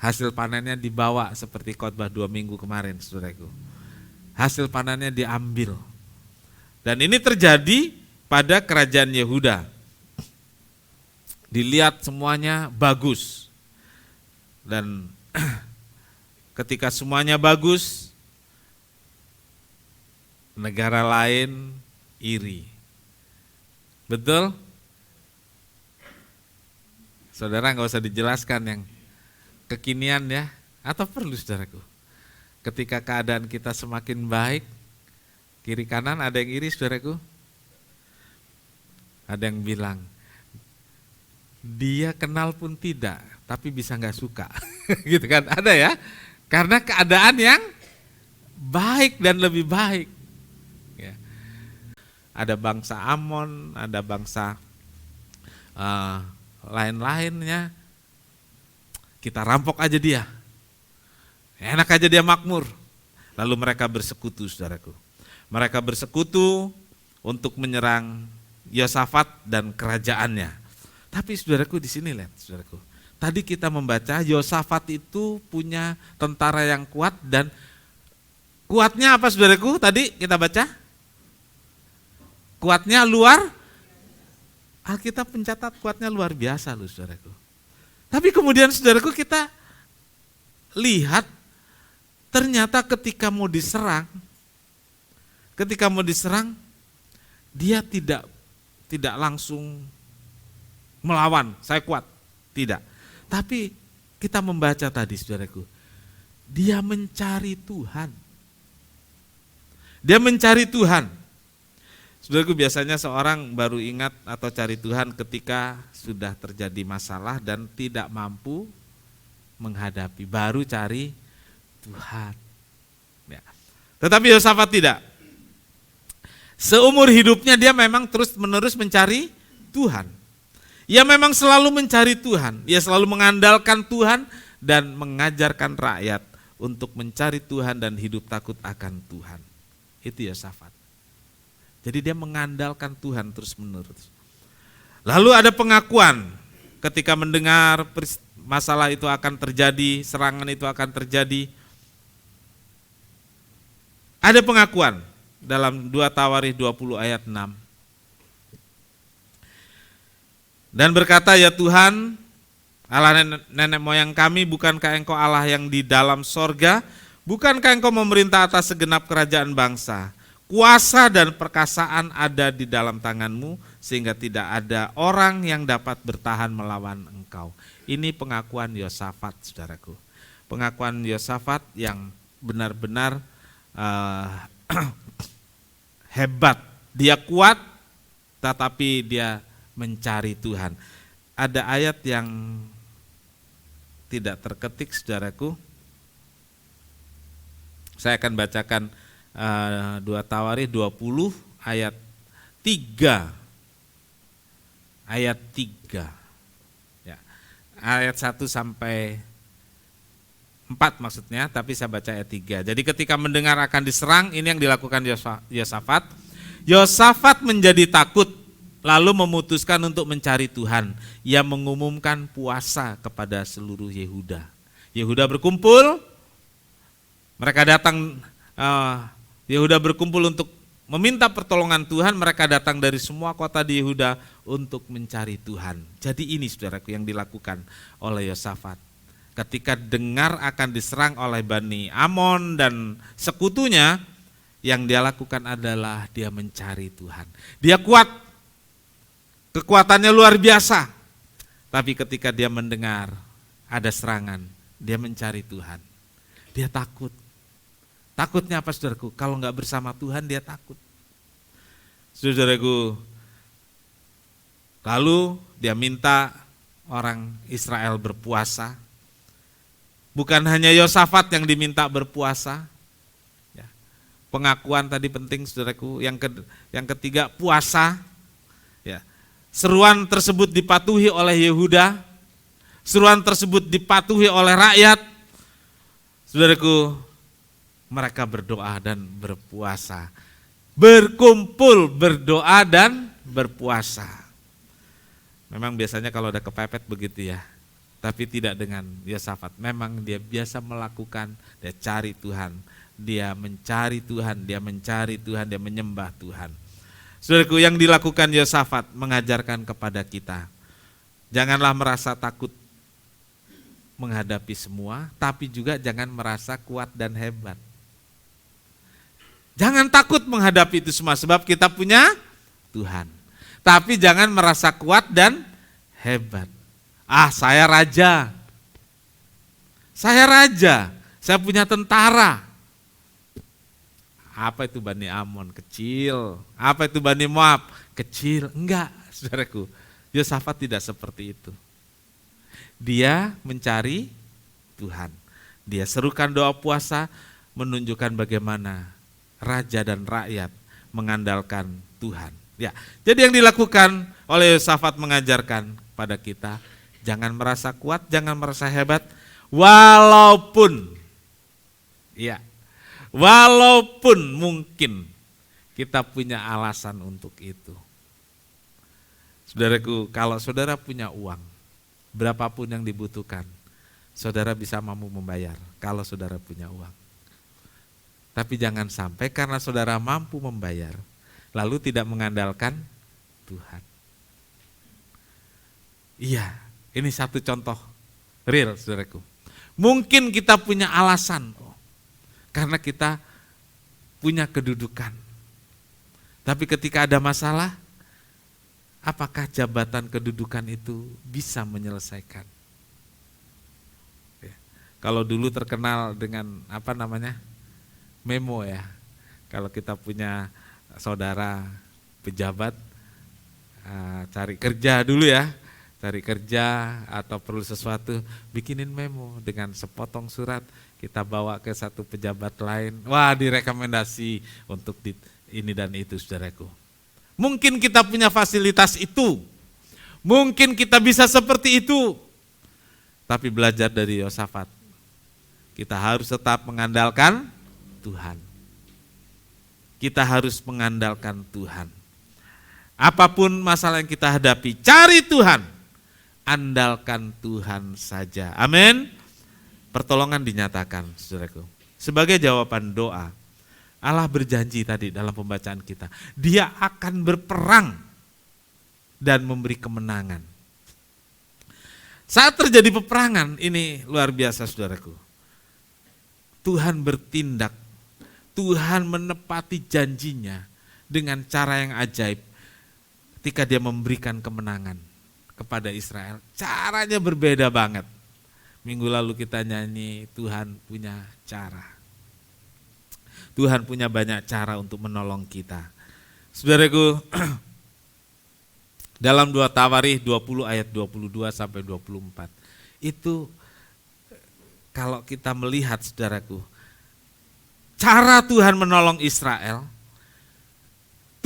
Hasil panennya dibawa seperti khotbah 2 minggu kemarin, saudaraku. Hasil panennya diambil. Dan ini terjadi pada kerajaan Yehuda. Dilihat semuanya bagus. Dan ketika semuanya bagus, negara lain iri. Betul? Saudara nggak usah dijelaskan yang kekinian ya, atau perlu saudaraku? Ketika keadaan kita semakin baik, kiri kanan ada yang iri saudaraku? Ada yang bilang, dia kenal pun tidak, tapi bisa nggak suka. Gitu kan, ada ya? Karena keadaan yang baik dan lebih baik. Ya. Ada bangsa Amon, ada bangsa lain-lainnya, kita rampok aja dia, enak aja dia makmur. Lalu mereka bersekutu saudaraku. Mereka bersekutu untuk menyerang Yosafat dan kerajaannya. Tapi saudaraku di sini lihat saudaraku. Tadi kita membaca Yosafat itu punya tentara yang kuat dan kuatnya apa saudaraku? Tadi kita baca kuatnya luar. Alkitab mencatat kuatnya luar biasa loh saudaraku. Tapi kemudian saudaraku kita lihat ternyata ketika mau diserang dia tidak langsung melawan, saya kuat, tidak. Tapi kita membaca tadi saudaraku, dia mencari Tuhan. Dia mencari Tuhan. Saudaraku, biasanya seorang baru ingat atau cari Tuhan ketika sudah terjadi masalah dan tidak mampu menghadapi, baru cari Tuhan. Ya. Tetapi Yosafat tidak. Seumur hidupnya dia memang terus-menerus mencari Tuhan. Ia memang selalu mencari Tuhan. Ia selalu mengandalkan Tuhan dan mengajarkan rakyat untuk mencari Tuhan dan hidup takut akan Tuhan. Itu Yosafat. Jadi dia mengandalkan Tuhan terus-menerus. Lalu ada pengakuan ketika mendengar masalah itu akan terjadi, serangan itu akan terjadi. Ada pengakuan dalam 2 Tawarikh 20 ayat 6. Dan berkata, ya Tuhan, Allah nenek moyang kami, bukankah Engkau Allah yang di dalam sorga? Bukankah Engkau memerintah atas segenap kerajaan bangsa? Kuasa dan perkasaan ada di dalam tangan-Mu, sehingga tidak ada orang yang dapat bertahan melawan Engkau. Ini pengakuan Yosafat, saudaraku. Pengakuan Yosafat yang benar-benar hebat. Dia kuat, tetapi dia mencari Tuhan. Ada ayat yang tidak terketik, saudaraku. Saya akan bacakan 2 Tawarikh 20 ayat 3. Ayat 3. Ya. Ayat 1 sampai 4 maksudnya, tapi saya baca ayat 3. Jadi ketika mendengar akan diserang, ini yang dilakukan Yosafat. Yosafat menjadi takut, lalu memutuskan untuk mencari Tuhan. Ia mengumumkan puasa kepada seluruh Yehuda. Yehuda berkumpul, mereka datang, Yehuda berkumpul untuk meminta pertolongan Tuhan. Mereka datang dari semua kota di Yehuda untuk mencari Tuhan. Jadi ini saudaraku yang dilakukan oleh Yosafat. Ketika dengar akan diserang oleh Bani Amon dan sekutunya, yang dia lakukan adalah dia mencari Tuhan. Dia kuat, kekuatannya luar biasa. Tapi ketika dia mendengar ada serangan, dia mencari Tuhan. Dia takut. Takutnya apa saudaraku? Kalau nggak bersama Tuhan dia takut. Saudaraku, lalu dia minta orang Israel berpuasa. Bukan hanya Yosafat yang diminta berpuasa. Ya. Pengakuan tadi penting saudaraku. Yang ketiga puasa. Ya. Seruan tersebut dipatuhi oleh Yehuda. Seruan tersebut dipatuhi oleh rakyat. Saudaraku, mereka berdoa dan berpuasa. Berkumpul, berdoa dan berpuasa. Memang biasanya kalau ada kepepet begitu ya. Tapi tidak dengan Yosafat. Memang dia biasa melakukan, dia cari Tuhan. Dia mencari Tuhan, dia mencari Tuhan, dia menyembah Tuhan. Saudaraku, yang dilakukan Yosafat mengajarkan kepada kita, janganlah merasa takut menghadapi semua, tapi juga jangan merasa kuat dan hebat. Jangan takut menghadapi itu semua, sebab kita punya Tuhan. Tapi jangan merasa kuat dan hebat. Saya raja, saya punya tentara. Apa itu Bani Amon? Kecil. Apa itu Bani Moab? Kecil. Enggak, saudaraku. Yosafat tidak seperti itu. Dia mencari Tuhan. Dia serukan doa puasa, menunjukkan bagaimana raja dan rakyat mengandalkan Tuhan. Ya, jadi yang dilakukan oleh Yosafat mengajarkan pada kita, jangan merasa kuat, jangan merasa hebat, walaupun mungkin kita punya alasan untuk itu. Saudaraku, kalau saudara punya uang, berapapun yang dibutuhkan, saudara bisa mampu membayar kalau saudara punya uang. Tapi jangan sampai karena saudara mampu membayar, lalu tidak mengandalkan Tuhan. Iya, ini satu contoh real, saudaraku. Mungkin kita punya alasan, karena kita punya kedudukan. Tapi ketika ada masalah, apakah jabatan kedudukan itu bisa menyelesaikan? Ya. Kalau dulu terkenal dengan memo ya. Kalau kita punya saudara pejabat, cari kerja dulu ya. Cari kerja atau perlu sesuatu, bikinin memo dengan sepotong surat, kita bawa ke satu pejabat lain, wah direkomendasi untuk ini dan itu, saudaraku. Mungkin kita punya fasilitas itu, mungkin kita bisa seperti itu, tapi belajar dari Yosafat, kita harus tetap mengandalkan Tuhan. Kita harus mengandalkan Tuhan. Apapun masalah yang kita hadapi, cari Tuhan. Andalkan Tuhan saja. Amin. Pertolongan dinyatakan, saudaraku. Sebagai jawaban doa, Allah berjanji tadi dalam pembacaan kita, Dia akan berperang dan memberi kemenangan. Saat terjadi peperangan, ini luar biasa, saudaraku. Tuhan bertindak, Tuhan menepati janjinya dengan cara yang ajaib ketika Dia memberikan kemenangan kepada Israel. Caranya berbeda banget. Minggu lalu kita nyanyi, Tuhan punya cara. Tuhan punya banyak cara untuk menolong kita. Saudaraku, dalam 2 Tawarikh 20 ayat 22 sampai 24, itu kalau kita melihat, saudaraku, cara Tuhan menolong Israel,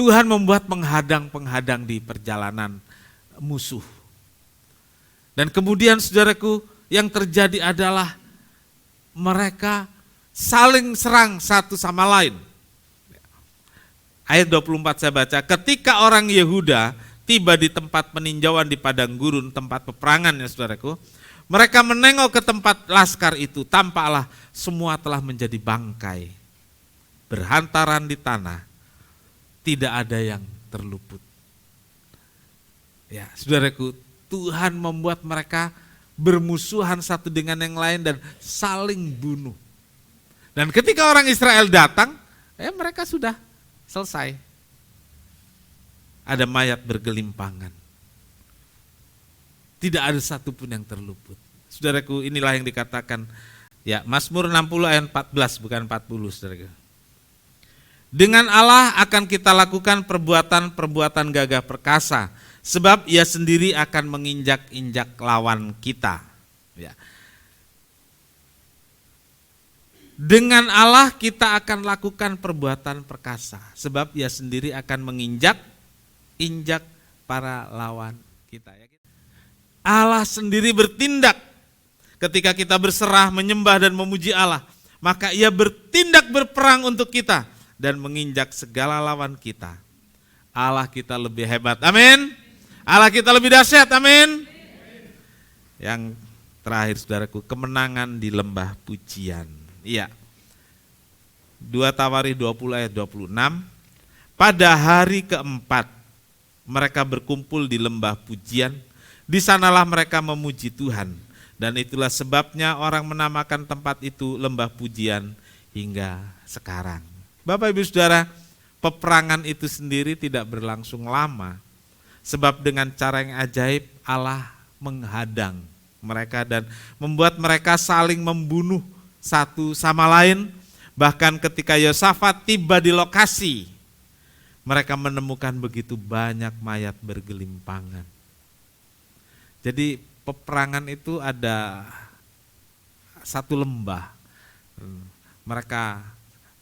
Tuhan membuat penghadang-penghadang di perjalanan musuh. Dan kemudian, saudaraku, yang terjadi adalah mereka saling serang satu sama lain. Ayat 24 saya baca, ketika orang Yehuda tiba di tempat peninjauan di padang gurun, tempat peperangan ya saudaraku, mereka menengok ke tempat laskar itu, tampaklah semua telah menjadi bangkai, berhantaran di tanah, tidak ada yang terluput. Ya, saudaraku, Tuhan membuat mereka bermusuhan satu dengan yang lain dan saling bunuh. Dan ketika orang Israel datang, mereka sudah selesai. Ada mayat bergelimpangan. Tidak ada satupun yang terluput. Saudaraku, inilah yang dikatakan, ya, Mazmur 60 ayat 14, bukan 40, saudaraku. Dengan Allah akan kita lakukan perbuatan-perbuatan gagah perkasa, sebab Ia sendiri akan menginjak-injak lawan kita. Ya. Dengan Allah kita akan lakukan perbuatan perkasa, sebab Ia sendiri akan menginjak-injak para lawan kita. Allah sendiri bertindak ketika kita berserah, menyembah dan memuji Allah. maka ia bertindak berperang untuk kita dan menginjak segala lawan kita. Allah kita lebih hebat, amin. Allah kita lebih dahsyat, amin. Yang terakhir saudaraku, kemenangan di lembah pujian. Iya. 2 Tawarikh 20 ayat 26. Pada hari keempat mereka berkumpul di lembah pujian, di sanalah mereka memuji Tuhan. Dan itulah sebabnya orang menamakan tempat itu lembah pujian hingga sekarang. Bapak Ibu Saudara, peperangan itu sendiri tidak berlangsung lama. Sebab dengan cara yang ajaib Allah menghadang mereka dan membuat mereka saling membunuh satu sama lain. Bahkan ketika Yosafat tiba di lokasi, mereka menemukan begitu banyak mayat bergelimpangan. Jadi peperangan itu ada satu lembah. Mereka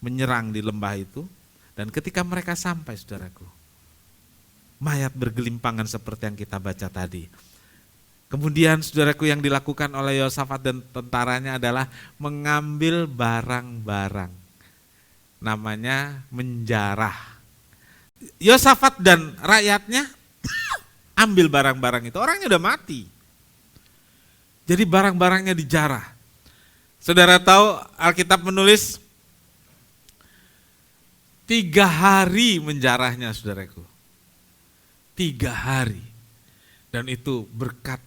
menyerang di lembah itu, dan ketika mereka sampai, saudaraku, mayat bergelimpangan seperti yang kita baca tadi. Kemudian saudaraku, yang dilakukan oleh Yosafat dan tentaranya adalah mengambil barang-barang. Namanya menjarah. Yosafat dan rakyatnya ambil barang-barang itu, orangnya udah mati. Jadi barang-barangnya dijarah. Saudara tahu Alkitab menulis 3 hari menjarahnya, saudaraku. 3 hari. Dan itu berkat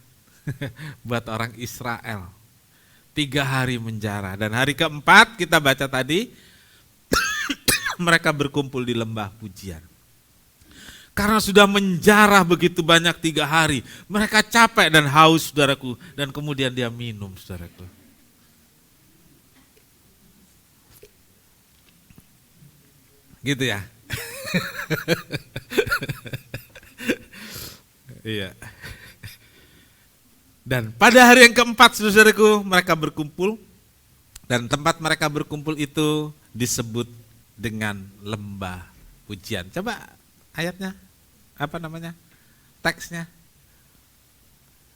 buat orang Israel. 3 hari menjarah. Dan hari keempat kita baca tadi, mereka berkumpul di lembah pujian. Karena sudah menjarah begitu banyak 3 hari, mereka capek dan haus, saudaraku, dan kemudian dia minum, saudaraku. Gitu ya. Iya. Dan pada hari yang keempat, saudaraku, mereka berkumpul, dan tempat mereka berkumpul itu disebut dengan lembah pujian. Coba ayatnya, apa namanya? Teksnya.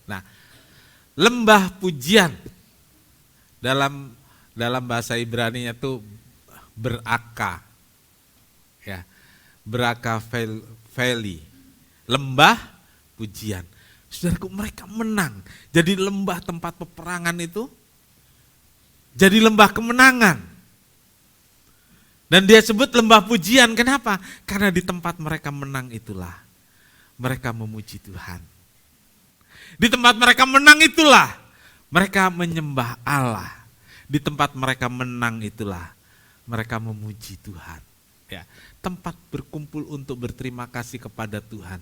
Nah, lembah pujian dalam bahasa Ibrani itu beraka. Ya. Beraka valley. Lembah pujian. Saudaraku, mereka menang. Jadi lembah tempat peperangan itu jadi lembah kemenangan. Dan dia sebut lembah pujian, kenapa? Karena di tempat mereka menang itulah mereka memuji Tuhan. Di tempat mereka menang itulah mereka menyembah Allah. Di tempat mereka menang itulah mereka memuji Tuhan. Ya, tempat berkumpul untuk berterima kasih kepada Tuhan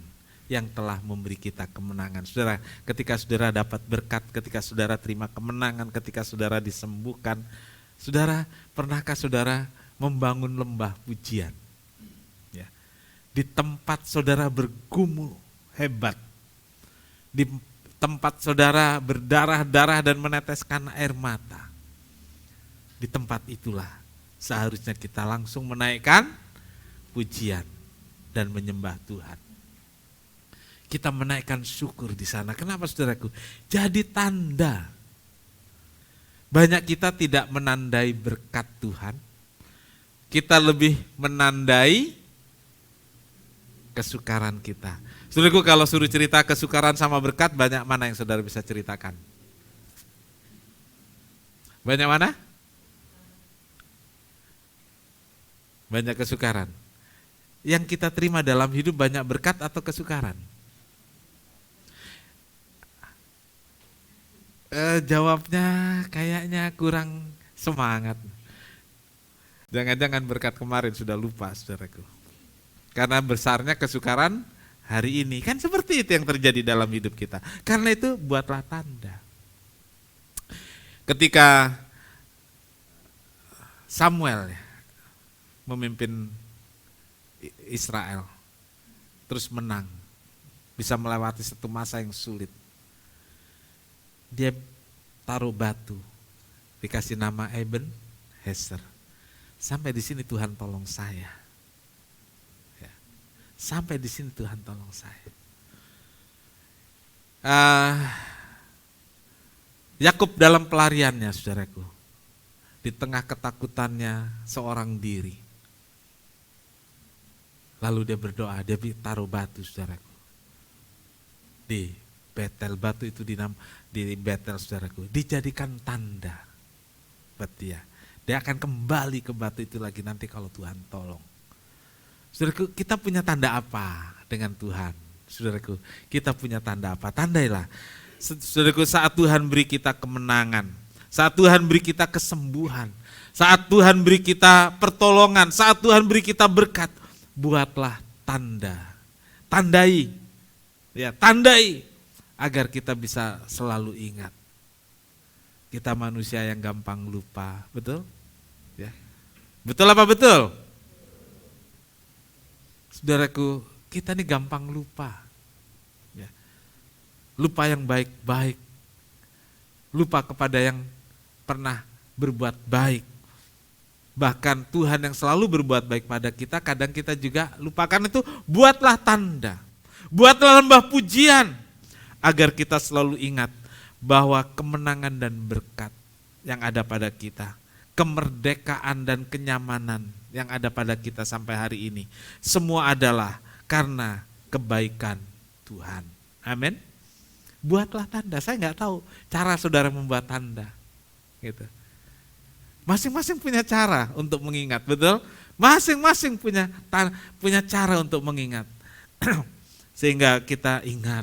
yang telah memberi kita kemenangan. Saudara, ketika saudara dapat berkat, ketika saudara terima kemenangan, ketika saudara disembuhkan, saudara, pernahkah saudara membangun lembah pujian? Ya. Di tempat saudara bergumul hebat, di tempat saudara berdarah-darah dan meneteskan air mata, di tempat itulah seharusnya kita langsung menaikkan pujian dan menyembah Tuhan. Kita menaikkan syukur di sana. Kenapa, saudaraku? Jadi tanda. Banyak kita tidak menandai berkat Tuhan. Kita lebih menandai kesukaran kita. Saudaraku, kalau suruh cerita kesukaran sama berkat, banyak mana yang saudara bisa ceritakan? Banyak mana? Banyak kesukaran. Yang kita terima dalam hidup banyak berkat atau kesukaran? Jawabnya kayaknya kurang semangat. Jangan-jangan berkat kemarin sudah lupa, saudaraku. Karena besarnya kesukaran hari ini. Kan seperti itu yang terjadi dalam hidup kita. Karena itu buatlah tanda. Ketika Samuel memimpin Israel, terus menang, bisa melewati satu masa yang sulit. Dia taruh batu, dikasih nama Eben Heser. Sampai di sini Tuhan tolong saya. Ya. Sampai di sini Tuhan tolong saya. Yakub dalam pelariannya, saudaraku, di tengah ketakutannya seorang diri. Lalu dia berdoa, dia taruh batu, saudaraku. Di Betel, batu itu di Betel, saudaraku, dijadikan tanda buat dia. Dia akan kembali ke batu itu lagi nanti kalau Tuhan tolong. Saudaraku, kita punya tanda apa dengan Tuhan? Saudaraku, kita punya tanda apa? Tandailah. Saudaraku, saat Tuhan beri kita kemenangan, saat Tuhan beri kita kesembuhan, saat Tuhan beri kita pertolongan, saat Tuhan beri kita berkat, buatlah tanda. Tandai. Ya, tandai agar kita bisa selalu ingat. Kita manusia yang gampang lupa, betul? Ya. Betul apa betul? Saudaraku, kita ini gampang lupa. Ya. Lupa yang baik-baik. Lupa kepada yang pernah berbuat baik. Bahkan Tuhan yang selalu berbuat baik pada kita, kadang kita juga lupakan itu. Buatlah tanda, buatlah lembah pujian, agar kita selalu ingat bahwa kemenangan dan berkat yang ada pada kita, kemerdekaan dan kenyamanan yang ada pada kita sampai hari ini, semua adalah karena kebaikan Tuhan. Amin. Buatlah tanda. Saya nggak tahu cara saudara membuat tanda. Gitu. Masing-masing punya cara untuk mengingat, betul? Masing-masing punya cara untuk mengingat. Sehingga kita ingat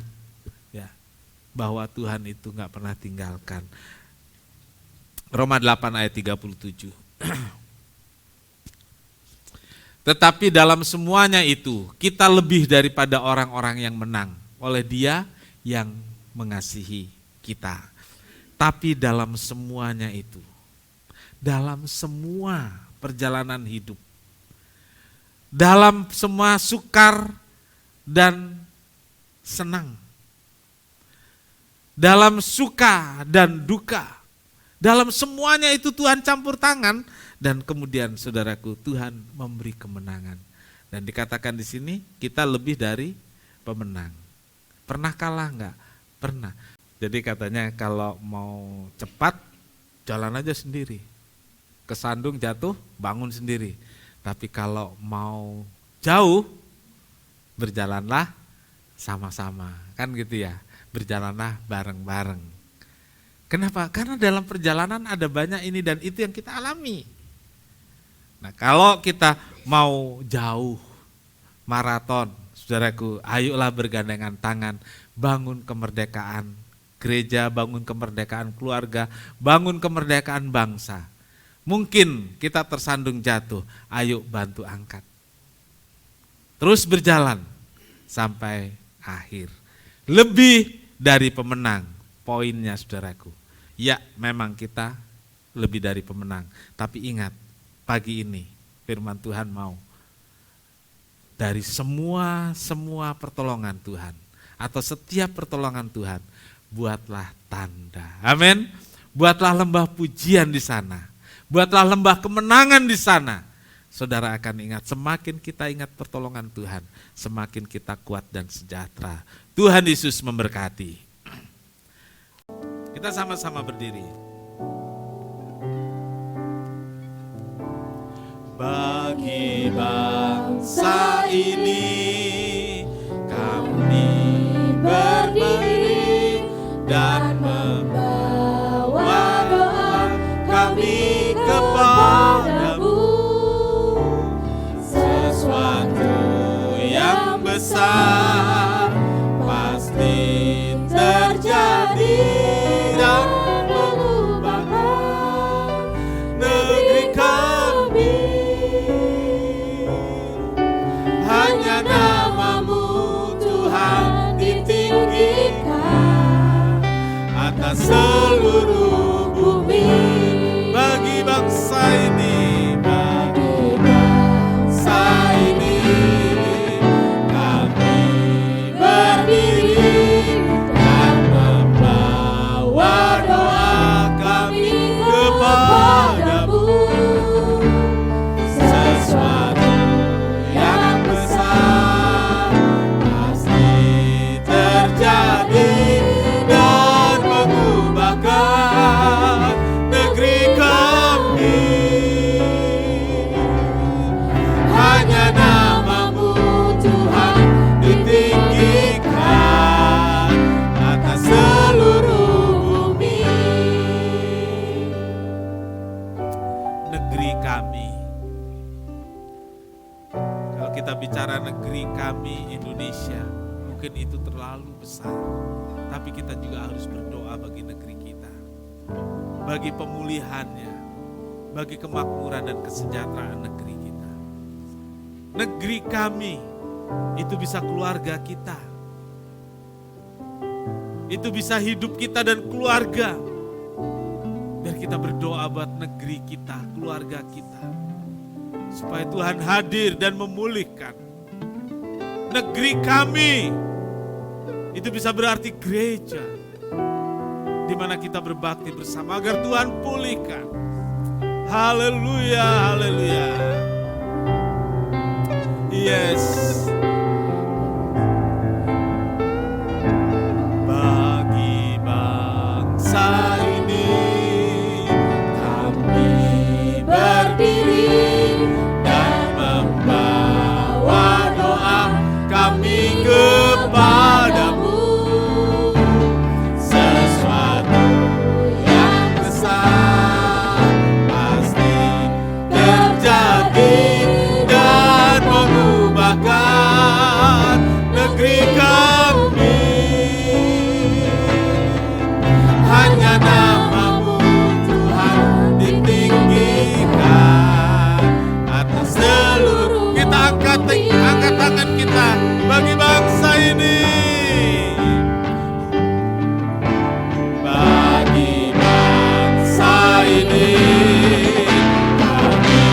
ya, bahwa Tuhan itu nggak pernah tinggalkan. Roma 8 ayat 37. Tetapi dalam semuanya itu kita lebih daripada orang-orang yang menang oleh Dia yang mengasihi kita. Tapi dalam semuanya itu, dalam semua perjalanan hidup, dalam semua sukar dan senang, dalam suka dan duka, dalam semuanya itu Tuhan campur tangan, dan kemudian saudaraku, Tuhan memberi kemenangan. Dan dikatakan di sini kita lebih dari pemenang. Pernah kalah enggak? Pernah. Jadi katanya kalau mau cepat jalan aja sendiri. Kesandung jatuh, bangun sendiri. Tapi kalau mau jauh, berjalanlah sama-sama. Kan gitu ya, berjalanlah bareng-bareng. Kenapa? Karena dalam perjalanan ada banyak ini dan itu yang kita alami. Nah, kalau kita mau jauh, maraton, saudaraku, ayolah bergandengan tangan, bangun kemerdekaan gereja, bangun kemerdekaan keluarga, bangun kemerdekaan bangsa. Mungkin kita tersandung jatuh, ayo bantu angkat. Terus berjalan sampai akhir. Lebih dari pemenang, poinnya saudaraku. Ya, memang kita lebih dari pemenang. Tapi ingat, pagi ini firman Tuhan mau dari semua pertolongan Tuhan atau setiap pertolongan Tuhan, buatlah tanda. Amin. Buatlah lembah pujian di sana. Buatlah lembah kemenangan di sana. Saudara akan ingat, semakin kita ingat pertolongan Tuhan, semakin kita kuat dan sejahtera. Tuhan Yesus memberkati. Kita sama-sama berdiri. Bagi bangsa ini kami berdiri dan membawa doa kami kepadamu. Sesuatu yang besar pasti terjadi dan mengubahkan negeri kami. Hanya namamu Tuhan ditinggikan atas seluruh bumi. Bagi bangsa ini, bagi bangsa ini, kami berdiri dan membawa doa kami kepadamu. Sesuatu yang besar pasti terjadi dan mengubah sementara negeri kami Indonesia mungkin itu terlalu besar. Tapi kita juga harus berdoa bagi negeri kita, bagi pemulihannya, bagi kemakmuran dan kesejahteraan negeri kita. Negeri kami itu bisa keluarga kita, itu bisa hidup kita dan keluarga. Biar kita berdoa buat negeri kita, keluarga kita, supaya Tuhan hadir dan memulihkan negeri kami. Itu bisa berarti gereja di mana kita berbakti bersama agar Tuhan pulihkan. Haleluya, haleluya. Yes. Bagi bangsa ini kami berdiri dan membawa doa kami kepadamu. Sesuatu yang besar pasti terjadi dan mengubahkan negeri kami. Hanya namamu Tuhan ditinggikan atas seluruh. Kita angkat tangan kita bagi bangsa ini. Bagi bangsa ini kami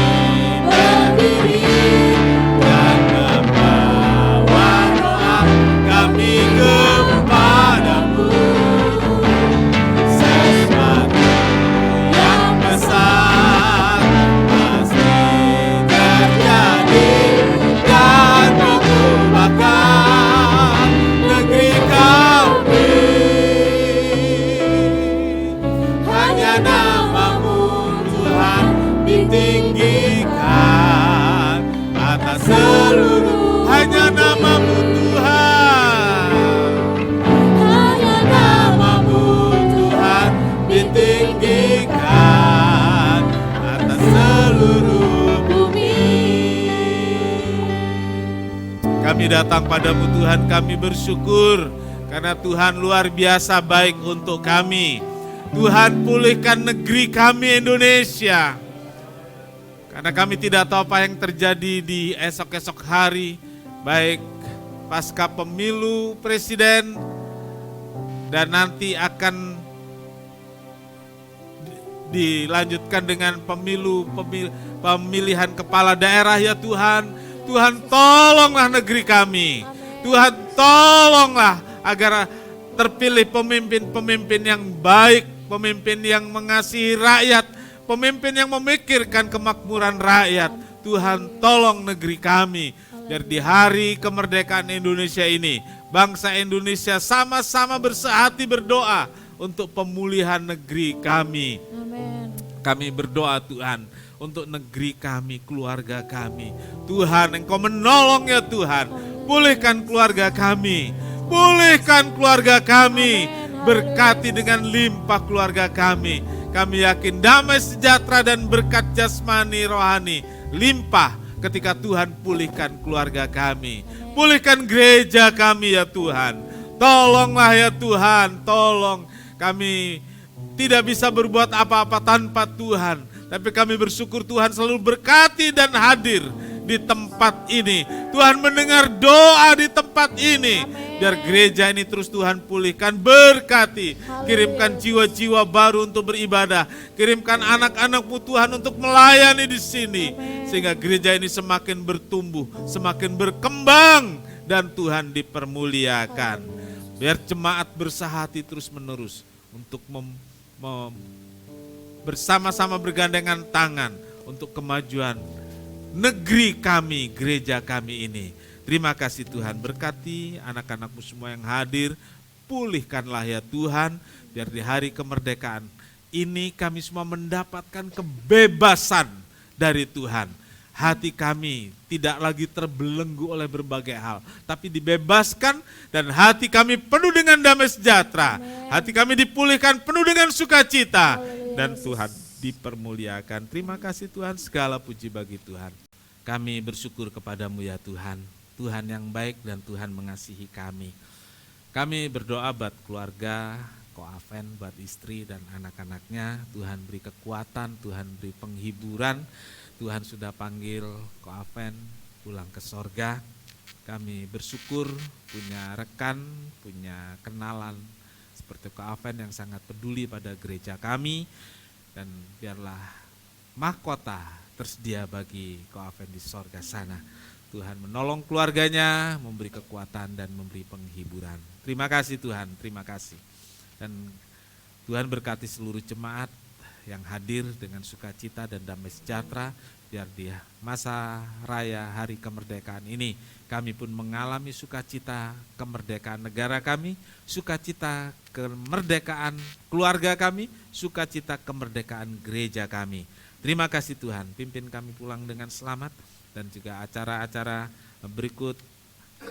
berdiri dan membawa doa kami kepadamu. Sesuatu yang besar pasti terjadi dan mengubahkan negeri kami. Hanya namamu Tuhan ditinggikan atas seluruh. Hanya namamu Tuhan. Hanya namamu Tuhan ditinggikan atas seluruh bumi. Kami datang padamu Tuhan, kami bersyukur karena Tuhan luar biasa baik untuk kami. Tuhan pulihkan negeri kami Indonesia. Karena kami tidak tahu apa yang terjadi di esok-esok hari, baik pasca pemilu presiden dan nanti akan dilanjutkan dengan pemilihan kepala daerah ya Tuhan. Tuhan tolonglah negeri kami. Tuhan tolonglah agar terpilih pemimpin-pemimpin yang baik, pemimpin yang mengasihi rakyat, pemimpin yang memikirkan kemakmuran rakyat. Tuhan tolong negeri kami. Biar di hari kemerdekaan Indonesia ini, bangsa Indonesia sama-sama bersehati berdoa untuk pemulihan negeri kami. Amin. Kami berdoa Tuhan untuk negeri kami, keluarga kami. Tuhan, Engkau menolong ya Tuhan. Pulihkan keluarga kami. Pulihkan keluarga kami. Berkati dengan limpah keluarga kami. Kami yakin damai sejahtera dan berkat jasmani rohani limpah ketika Tuhan pulihkan keluarga kami. Pulihkan gereja kami ya Tuhan. Tolonglah ya Tuhan, tolong. Kami tidak bisa berbuat apa-apa tanpa Tuhan. Tapi kami bersyukur Tuhan selalu berkati dan hadir di tempat ini. Tuhan mendengar doa di tempat ini. Biar gereja ini terus Tuhan pulihkan, berkati. Kirimkan jiwa-jiwa baru untuk beribadah. Kirimkan anak-anak-Mu Tuhan untuk melayani di sini. Sehingga gereja ini semakin bertumbuh, semakin berkembang. Dan Tuhan dipermuliakan. Biar jemaat bersahati terus menerus untuk bersama-sama bergandengan tangan untuk kemajuan negeri kami, gereja kami ini. Terima kasih Tuhan, berkati anak-anak-Mu semua yang hadir, pulihkanlah ya Tuhan, biar di hari kemerdekaan ini kami semua mendapatkan kebebasan dari Tuhan. Hati kami tidak lagi terbelenggu oleh berbagai hal, tapi dibebaskan dan hati kami penuh dengan damai sejahtera. Hati kami dipulihkan penuh dengan sukacita dan Tuhan dipermuliakan. Terima kasih Tuhan, segala puji bagi Tuhan. Kami bersyukur kepadamu ya Tuhan. Tuhan yang baik dan Tuhan mengasihi kami. Kami berdoa buat keluarga Koaven, buat istri dan anak-anaknya. Tuhan beri kekuatan, Tuhan beri penghiburan. Tuhan sudah panggil Koaven pulang ke sorga. Kami bersyukur punya rekan, punya kenalan seperti Koaven yang sangat peduli pada gereja kami. Dan biarlah mahkota tersedia bagi Koaven di sorga sana. Tuhan menolong keluarganya, memberi kekuatan dan memberi penghiburan. Terima kasih Tuhan, terima kasih. Dan Tuhan berkati seluruh jemaat yang hadir dengan sukacita dan damai sejahtera, biar di masa raya hari kemerdekaan ini kami pun mengalami sukacita kemerdekaan negara kami, sukacita kemerdekaan keluarga kami, sukacita kemerdekaan gereja kami. Terima kasih Tuhan, pimpin kami pulang dengan selamat dan juga acara-acara berikut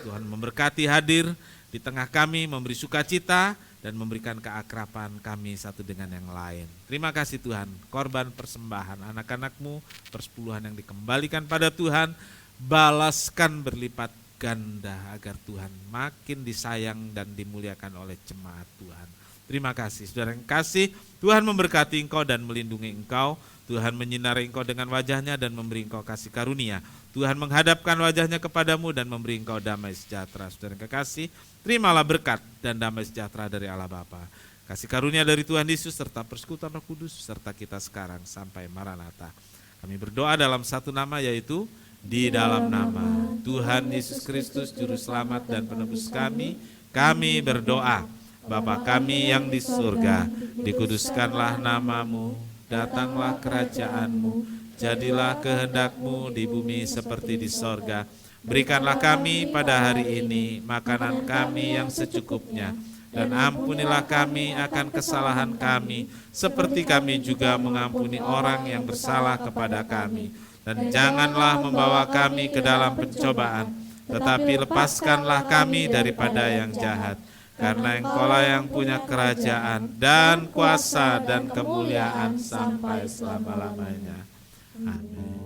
Tuhan memberkati hadir di tengah kami, memberi sukacita dan memberikan keakraban kami satu dengan yang lain. Terima kasih Tuhan, korban persembahan anak-anak-Mu, persepuluhan yang dikembalikan pada Tuhan, balaskan berlipat ganda agar Tuhan makin disayang dan dimuliakan oleh jemaat Tuhan. Terima kasih, saudara yang kasih, Tuhan memberkati engkau dan melindungi engkau. Tuhan menyinari engkau dengan wajahnya dan memberi engkau kasih karunia. Tuhan menghadapkan wajahnya kepadamu dan memberi engkau damai sejahtera. Saudara yang kekasih, terimalah berkat dan damai sejahtera dari Allah Bapa, kasih karunia dari Tuhan Yesus serta persekutuan Roh Kudus serta kita sekarang sampai Maranatha. Kami berdoa dalam satu nama, yaitu di dalam nama Tuhan Yesus Kristus Juru Selamat dan Penebus kami berdoa. Bapa kami yang di surga, dikuduskanlah namamu, datanglah kerajaan-Mu, jadilah kehendak-Mu di bumi seperti di sorga. Berikanlah kami pada hari ini makanan kami yang secukupnya, dan ampunilah kami akan kesalahan kami, seperti kami juga mengampuni orang yang bersalah kepada kami. Dan janganlah membawa kami ke dalam pencobaan, tetapi lepaskanlah kami daripada yang jahat. Karena Engkaulah yang punya kerajaan dan kuasa dan kemuliaan sampai selama-lamanya. Amin.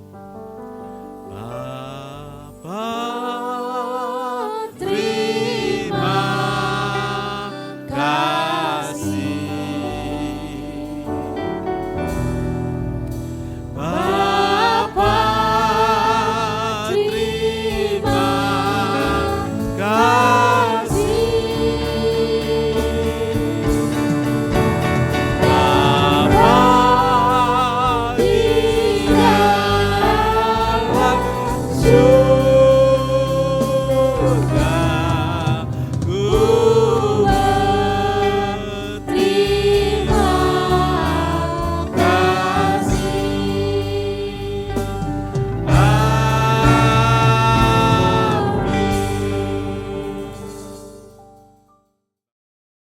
Bapa